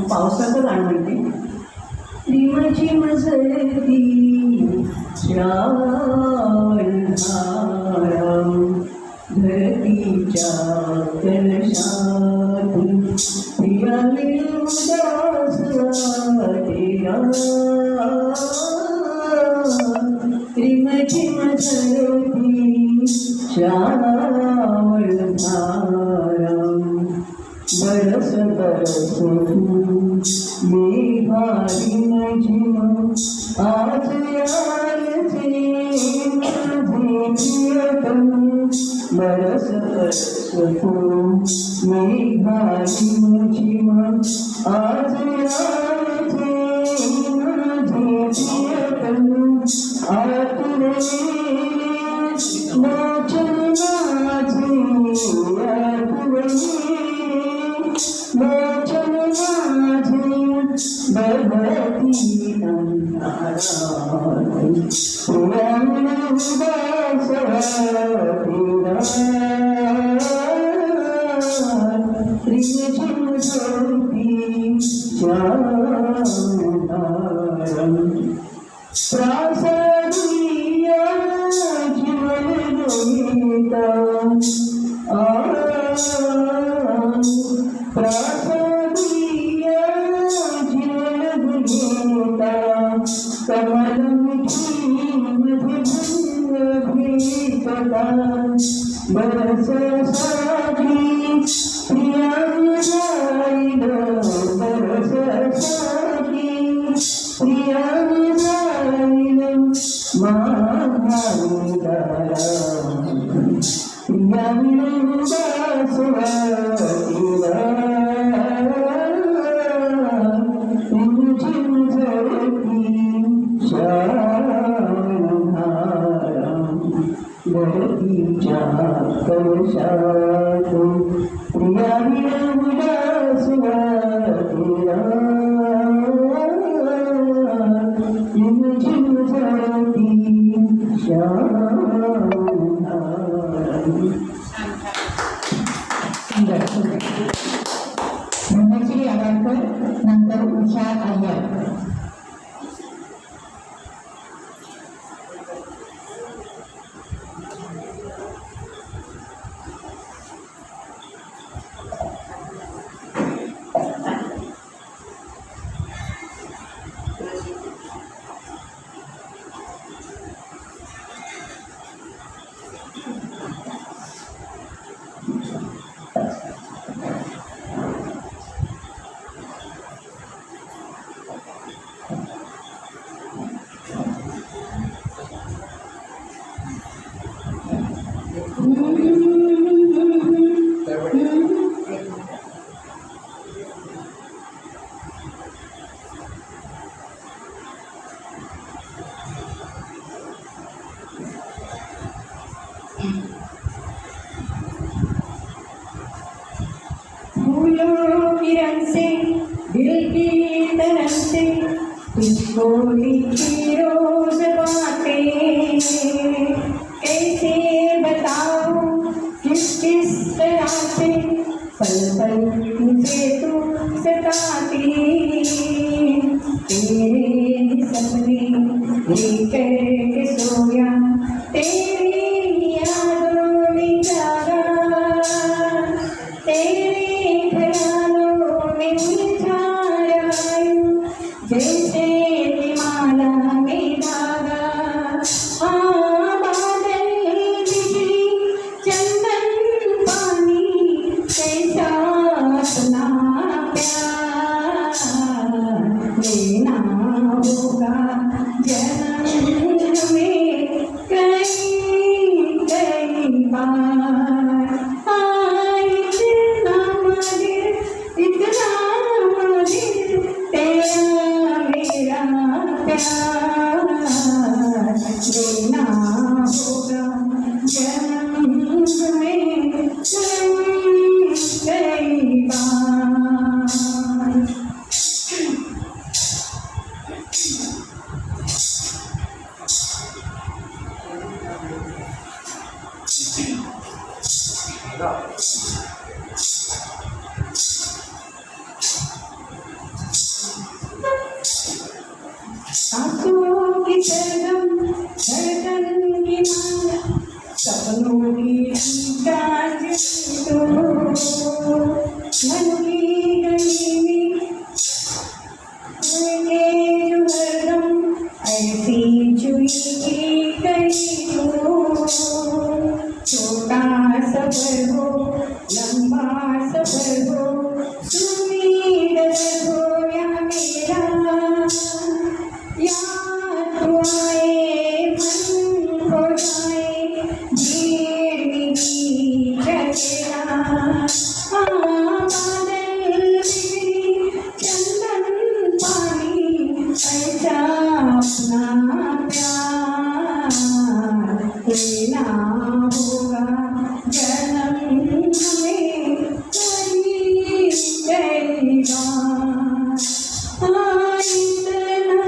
पावसाचं गाणं म्हणते. प्रेमाची मजली धरतीच्या कलशातून प्रियाने उदास वाटेला. प्रेमाची मजली श्रावण धारा बरस बरस मेघारी झिम आज यायचे माझे प्रियतम. बरस बरस मेघारी झिम आज यायचे माझे प्रियतम. आतुरे मोचन माझे आतुरे मोचन माझे बहती अंधारात. पुराण उदास प्रियझिम ज्योती चांदारम. प्रासादिया जीवन गीता प्रासादिया जीवन गीता. कमल मिठी मध्ये भीतता बरस साधी प्रिया जाईल. बरस साधी प्रिया जाईल माघारीदारा. प्रिया विनोदास वाटीला प्रेमझिम झळकी श्रावणधारा. धरतीच्या कलशातून प्रिया विनोदास वाटीला प्रेमझिम झळकी श्रावणधारा. धनश्री आढावकर, नंतर उषा अय्यर. गीत रचते तुझको लिखी रोज बातें, कैसे बताऊं किस किस तरह से पल पल मुझे तू सताती, तेरे ही सपने लेकर के सोया, तेरी यादों में जागा, तेरे ख्यालों में उलझा रहा हूँ, जैसे माला में धागा। हाँ बादल बिजली चंदन पानी, कैसा अपना प्यार लेना होगा जन्म में कई कई बार। हाँ इतना मधुर तेरा मेरा प्यार लेना होगा जन्म में कई बार। आंसुओं की सरगम धड़कन की माला, सपनों की डांच तो मन की गली में उनके जो हरदम ऐसी चुई की कई तो, छोटा सफर हो लंबा सफर हो, सुनी दर्द हो या मेरा, याद तो आए मन को जाए भीड़ मिली जगेरा। हाँ बादल बिजली चंदन पानी, ऐसा अपना प्यार लेना होगा जन्म में कई कई बार। हाँ इतना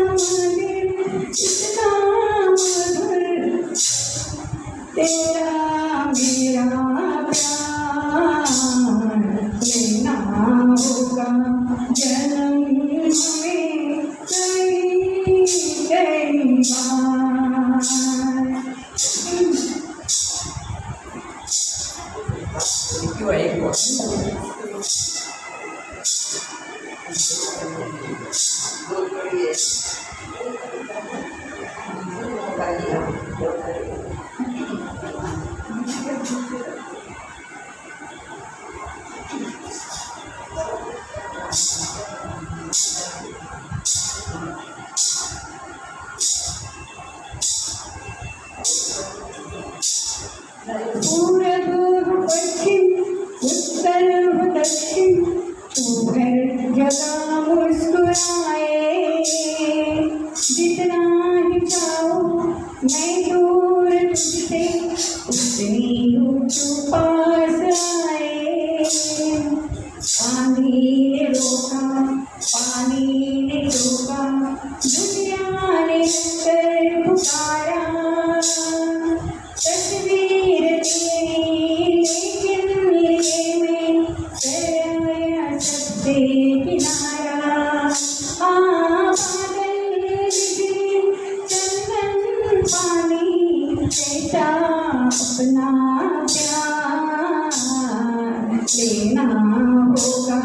मधुर तेरा मेरा प्यार लेना होगा जन्म में कई कई बार। किंवा एक गोष्ट पूरब हो पश्चिम उत्तर हो दक्षिण, तू हर जगह मुस्कुराए, जितना ही चाहो मैं दूर तुझसे उतनी हूँ तू पास आए। पानी ने रोका पानी ने रोका, दुनिया ने कर पुकारा, तस्वीर तेरी लेकिन लिए मैं कर आया सबसे किनारा। हाँ बादल बिजली चंदन पानी, कैसा अपना प्यार लेना होगा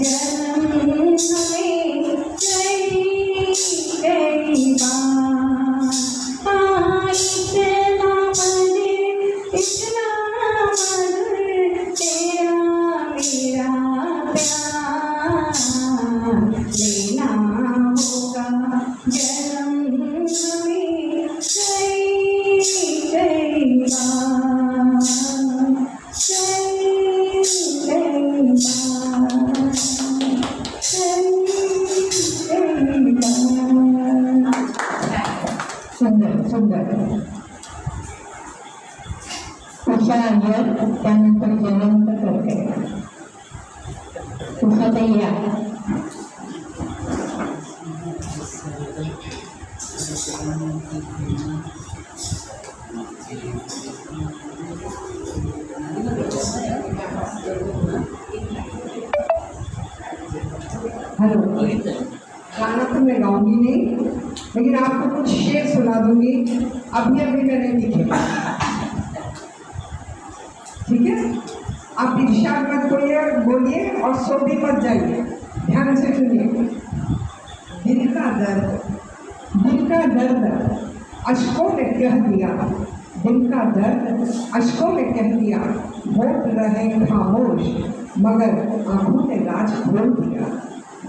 जन्म में कई कई बार। हाँ इतना मधुर तेरा मेरा प्यार लेना होगा जन्म में कई कई बार, कई कई बार, कई बार। सुंदर सुंदर उषा अय्यर त्यानंतर जयंत करते. उषाताई या. हेलो, बघितलं गाना तो मैं गाऊंगी नहीं, लेकिन आपको कुछ शेर सुना दूंगी। अभी अभी मैंने लिखे, ठीक है? आप इरशाद मत बोलिए और सो भी मत जाइए, ध्यान से सुनिए। दिल का दर्द अश्कों में कह दिया, दिल का दर्द अश्कों में कह दिया, होठ रहे खामोश मगर आंखों ने राज खोल दिया,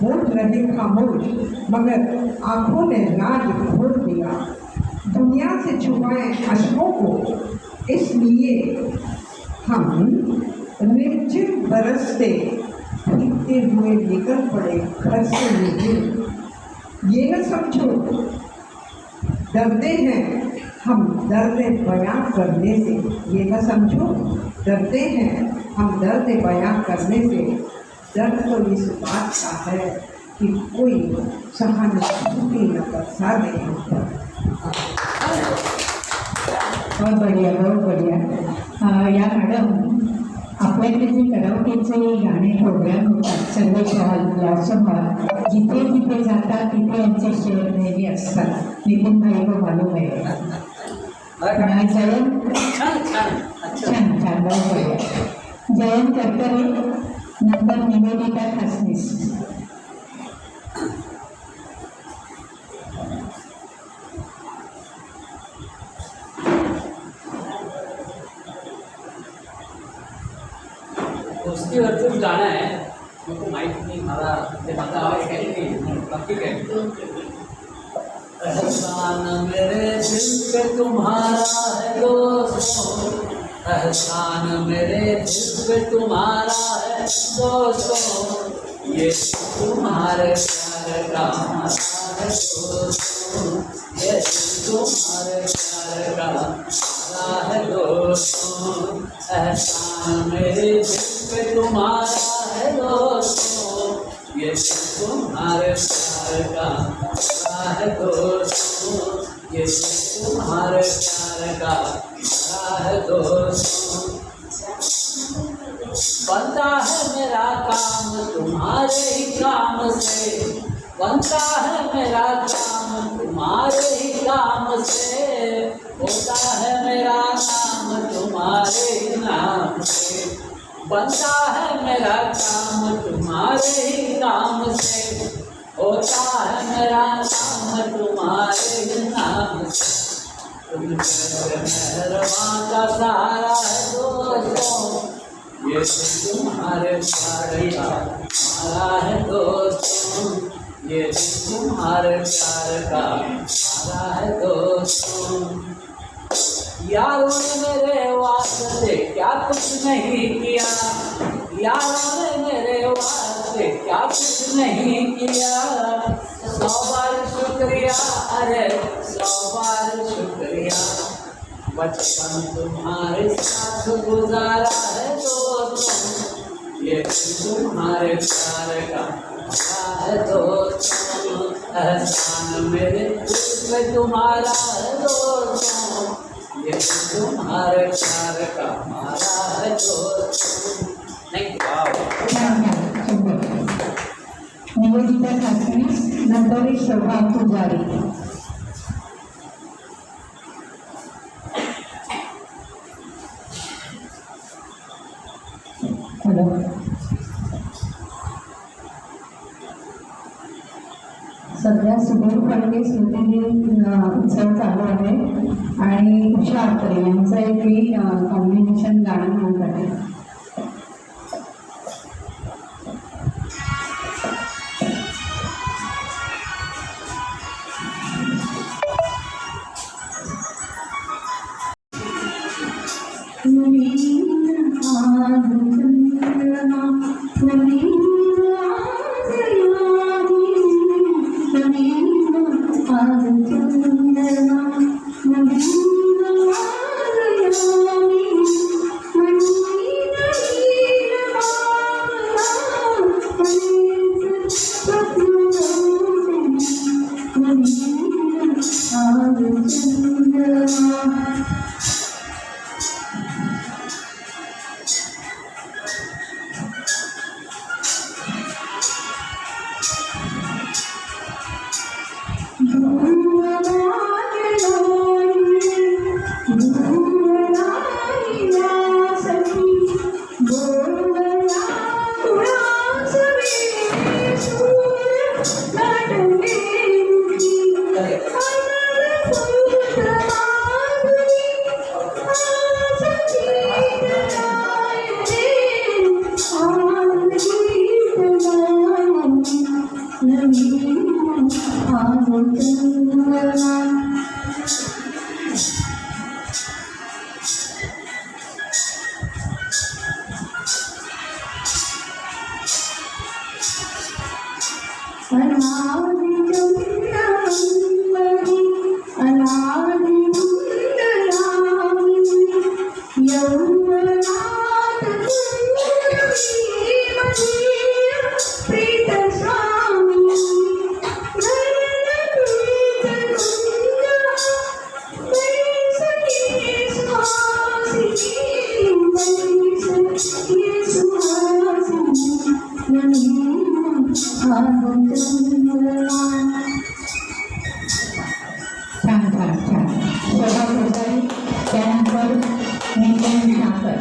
होठ रहे खामोश मगर आंखों ने राज खोल दिया। दुनिया से छुपाए अश्कों को, इसलिए हम निर्जीव बरसते भीगते हुए निकल पड़े घर से निकले। ये न समझो डरते हैं हम दर्द बयां करने से, ये न समझो डरते हैं हम दर्द बयां करने से। दर्द तो इस बात का है कि कोई सहानुभूति न बरसा दे हम पर। बहुत बढ़िया, बहुत बढ़िया। या मॅडम, आपल्याकडे जे कराओकेचे गाणे प्रोग्राम होतात सर्वेश हॉल, ब्लॉसम हॉल, जिथे जिथे जातात तिथे यांचे शेअर नेहमी असतात. नितीन भाई को मालूम आहे. जयंत छान छान अच्छा छान छान, बहुत बढ़िया. जयंत करकरे, नंतर निवेदिता खासनीस. गोष्टीवरचंच गाणं आहे, मग माहीत नाही मला, ते माझा आवाज काही नाही, बाकी काय. एहसान मेरे दिल पे तुम्हारा है दोस्तों, एहसान मेरे दिल पे तुम्हारा है दोस्तों, ये तुम्हारे प्यार का मारा है दोस्तों, ये तुम्हारे प्यार का मारा है दोस्तों, एहसान मेरे दिल पे तुम्हारा है दोस्तों, ये तुम्हारे प्यार का मारा है दोस्तों, ये तुम्हारे प्यार का मारा है दोस्तों। बनता है मेरा काम तुम्हारे ही काम से, बनता है मेरा काम तुम्हारे ही काम से, होता है मेरा नाम तुम्हारे ही नाम से, बनता है मेरा काम तुम्हारे ही काम से, होता है मेरा नाम तुम्हारे ही नाम से। तुम मेहरबान का सहारा है दोस्तों, ये तुम्हारे प्यार का मारा है दोस्तों, ये तुम्हारे प्यार का मारा है दोस्तों। यारों ने मेरे वास्ते क्या कुछ नहीं किया, यारों ने मेरे वास्ते क्या कुछ नहीं किया, 100 बार शुक्रिया, अरे 100 बार शुक्रिया, बचपन तुम्हारे साथ गुजारा है दोस्तों, ये तुम्हारे प्यार का मारा है दोस्तों, एहसान मेरे दिल पे तुम्हारा है दोस्तों, ये तुम्हारे प्यार का मारा है दोस्तों. थँक्यू. छान छान, सुंदर. निवेदिता खासनीस, नंतर शोभा पुजारी. हॅलो. सध्या सुधीर फडके स्मृतिदिन उत्सव चालू आहे आणि उषा अत्रे यांचं एक मी कॉम्बिनेशन गाणं म्हणत आहे. Thank you. छान छान छान. शोभा पुजारी, त्यानंतर नितीन ठाकर.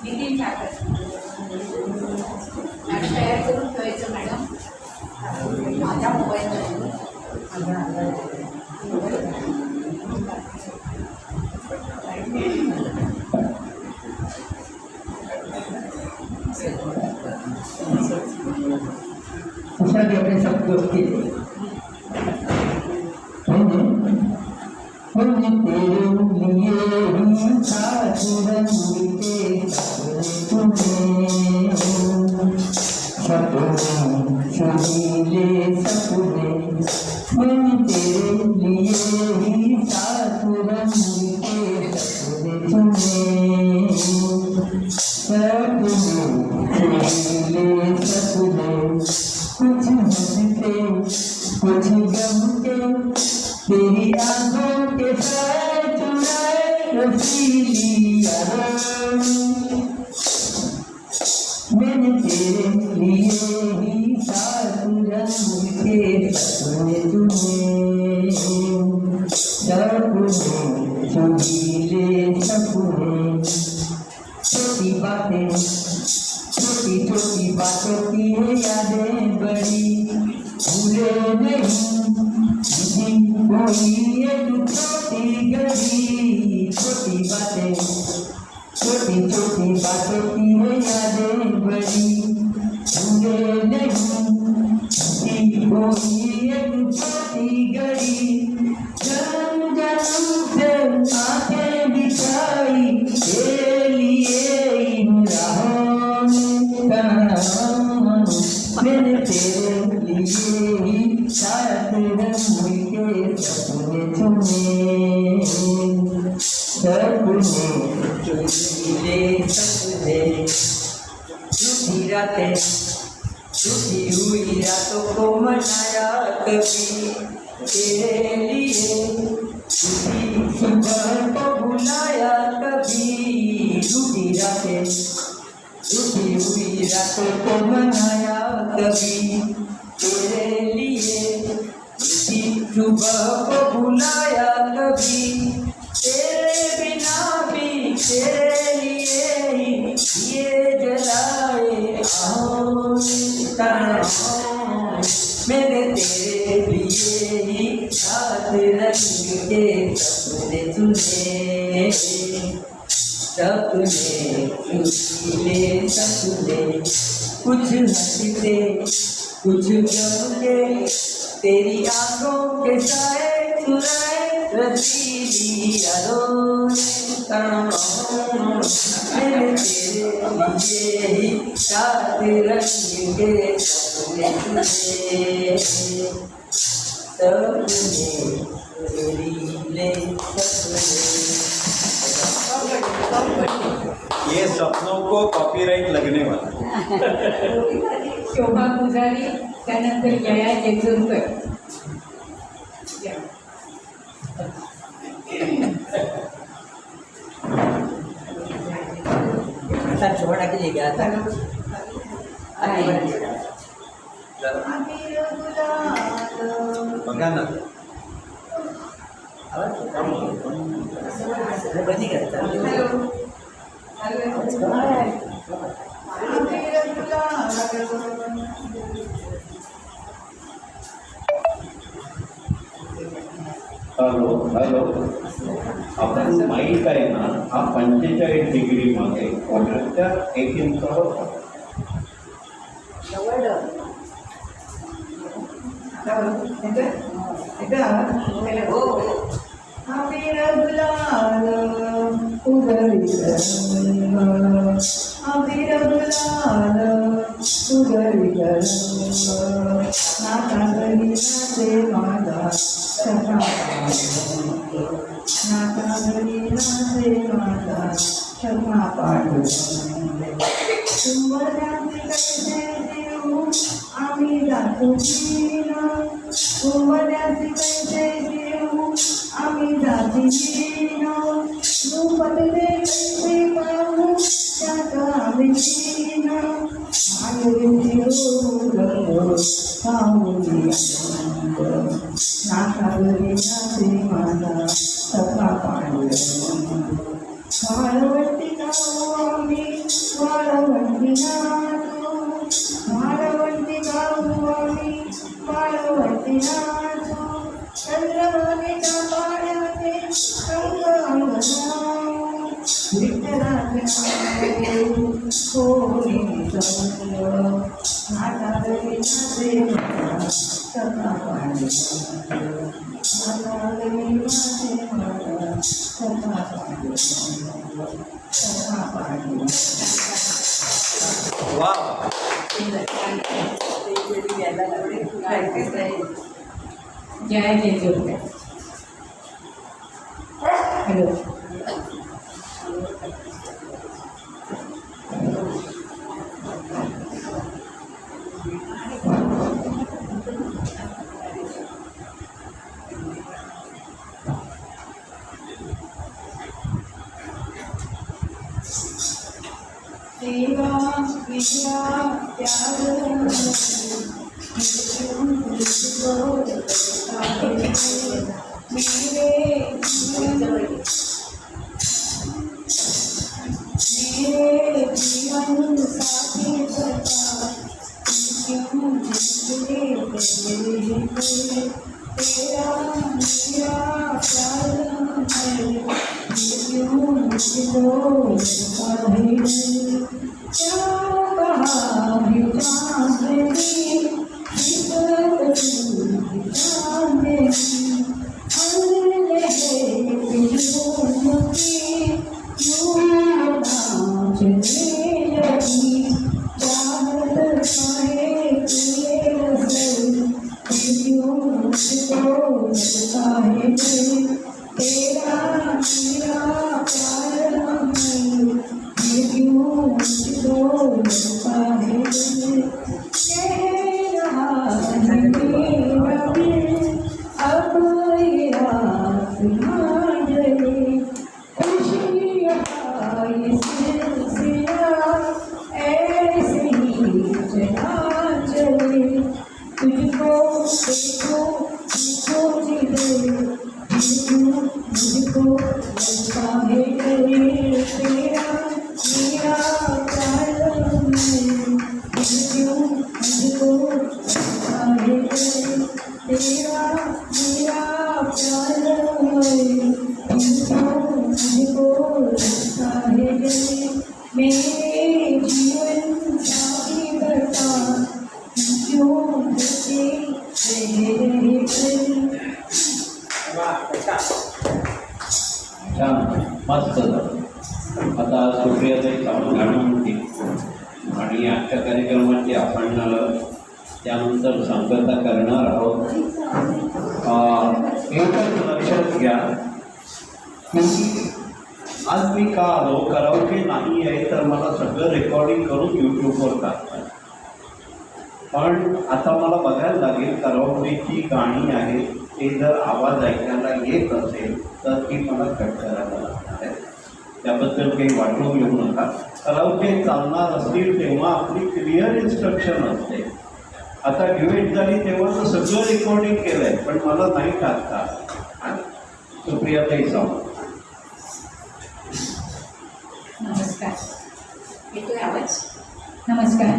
नितीन ठाकर आणि तयार करून ठेवायचं मॅडम. माझ्या मोबाईलमध्ये अशा जेवढे शब्द असतील तेरे लिए ही साथ रंग के सपने सुनीले सपने मैंने तेरे लिए ही साथ रंग के सपने सुने सपने सुनीले सपने कुछ हंसते कुछ गम के तेरी आंखों के साए चुराए रसीली यादें मैंने तेरे लिए ही साथ रंग के सपने चुने सपने चुनीले सपने छोटी बातें छोटी छोटी बातों की यादें बड़ी भूले नहीं कोई एक छोटी घड़ी छोटी बातें छोटी छोटी बातों की यादें बड़ी भूले नहीं कोई एक छोटी घड़ी जन्म जन्म से आंखें बिछाई के लिए इन राहों में मैंने तेरे लिए ही साथ रंग के सपने चुने सपने चुनीले सपने रूठी रातें रूठी हुई रातों को मनाया कभी तेरे लिए रूठी सुबह को भुलाया कभी रूठी रातें रूठी हुई रातों को मनाया कभी तेरे लिए रूठी सुबह को भुलाया कभी तेरे बिना भी तेरे लिए ही ये जलाए मैंने तेरे लिए ही साथ रंग के सपने चुने सपने चुनीले सपने कुछ हंसते कुछ गम के तेरी आंखों के साए चुराए रसीली यादों मैंने तेरे लिए ही साथ रंग के सपने चुने सपने चुनीले सपने. ये सपनों को कॉपीराइट लगने वाला. शोभा पुजारी, त्यानंतर जया जेजुरकर. छोटा कीजिएगा अबीर गुलाल गाणं हॅलो हॅलो आपण माईक आहे ना हा 45 डिग्रीमध्ये वॉटरच्या 1 इंचावर होता. आम्ही जातो आम्ही जाती रूपले कैसे पाहू त्याचा आम्ही नाकावरी नाचे माझा सखा वाळवंटी गाऊ आम्ही वाळवंटी नाचू वाळवंटी गाऊ आम्ही वाळवंटी नाचू चंद्रभागेच्या पाण्याचे रंग अंगणाऊ विठ्ठलाचे कोणी जमलं नाटागरी नाचे मला सखा पाणी नाटागरी नाचे मला सखा पाणी सखा पाणी वा जय जय जोरदार. हॅलो सेवा विद्या त्याग मेरे जीवन साथी बता क्यों जिसने तेरा मेरा प्यार है क्यों मुझको क्या कहा भी चांदनी मेरे जीवन साथी बता क्यों बचे रहे छान मस्त झालं. आता सुप्रियाताई गाणं म्हणते आणि आजच्या कार्यक्रमाची आपण त्यानंतर सांगता करणार आहोत. एकच लक्षात घ्या की आज मी का आलो कराओके नाही आहे तर मला सगळं रेकॉर्डिंग करून यूट्यूबवर टाकतात. पण आता मला बघायला लागेल कराओकेची गाणी आहेत ते जर आवाज ऐकायला येत असेल तर ती मला कट करायला लागणार आहे. त्याबद्दल काही वाटून घेऊ नका. कराओके चालणार असतील तेव्हा आपली क्लिअर इन्स्ट्रक्शन असते आता ड्युएट झाली तेव्हा तर सगळं रेकॉर्डिंग केलंय, पण मला नाही टाकता. सुप्रियाताई सावंत. नमस्कार, येतोय आवाज? नमस्कार.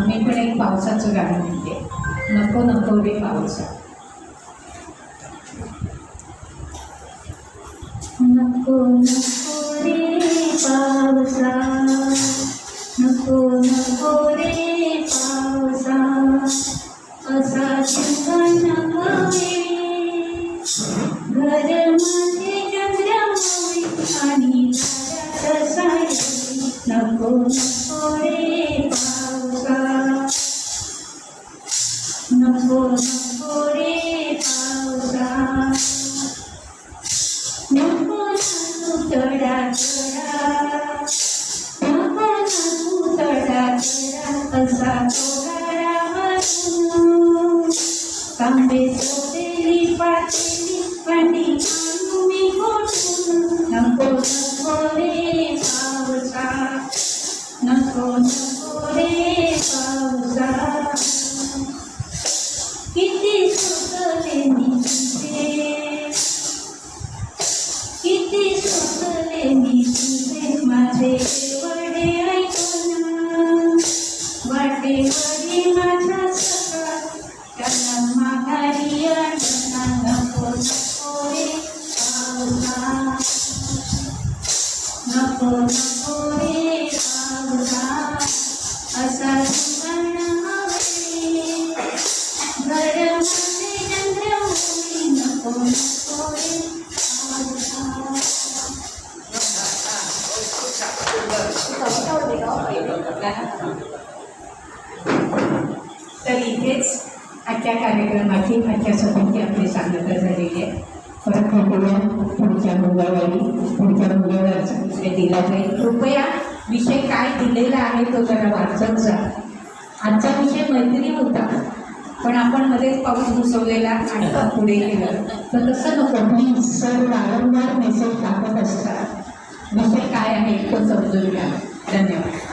मी पण एक पावसाचं गाणं म्हणते. नको नको रे पावसा. नको नको रे पावसा, नको नको रे पावसा, असा ठिकाण हवे घर माझे चंद्रमाई आणि ताऱ्यात साई. नको नको रे पावसा, नको नको रे पावसा, नको नको तडा तडा, नको नको तडा तडा, असा तोडारा हरून तांबे सोडेली पातेली पाणी आणू मी कोठून. नको नको रे पावसा, नको नको रे पावसा, किती सुकले मी तुझे, किती सुकले मी तुझे, माझे वडे ऐकून वाटेवरी माझा सखा, त्याला माघारी आणा. नको नको रे पावसा, नको नको रे पावसा, असा ठिकाण हवे घर माझे चंद्रमाई. नको नको रे तर इथेच आजच्या कार्यक्रमाची आजच्या सभेची आपली सांगता झालेली आहे. परत भेटूया पुढच्या मंगळवारचा विषय दिला जाईल. कृपया विषय काय दिलेला आहे तो जरा वाचत जा. आजचा विषय मैत्री होता, पण आपण मध्येच पाऊस घुसवलेला आणि पुढे गेलं, तर तसं नको. प्लीज सर वारंवार मेसेज टाकत असतात. विषय काय आहे तो समजून घ्या. धन्यवाद.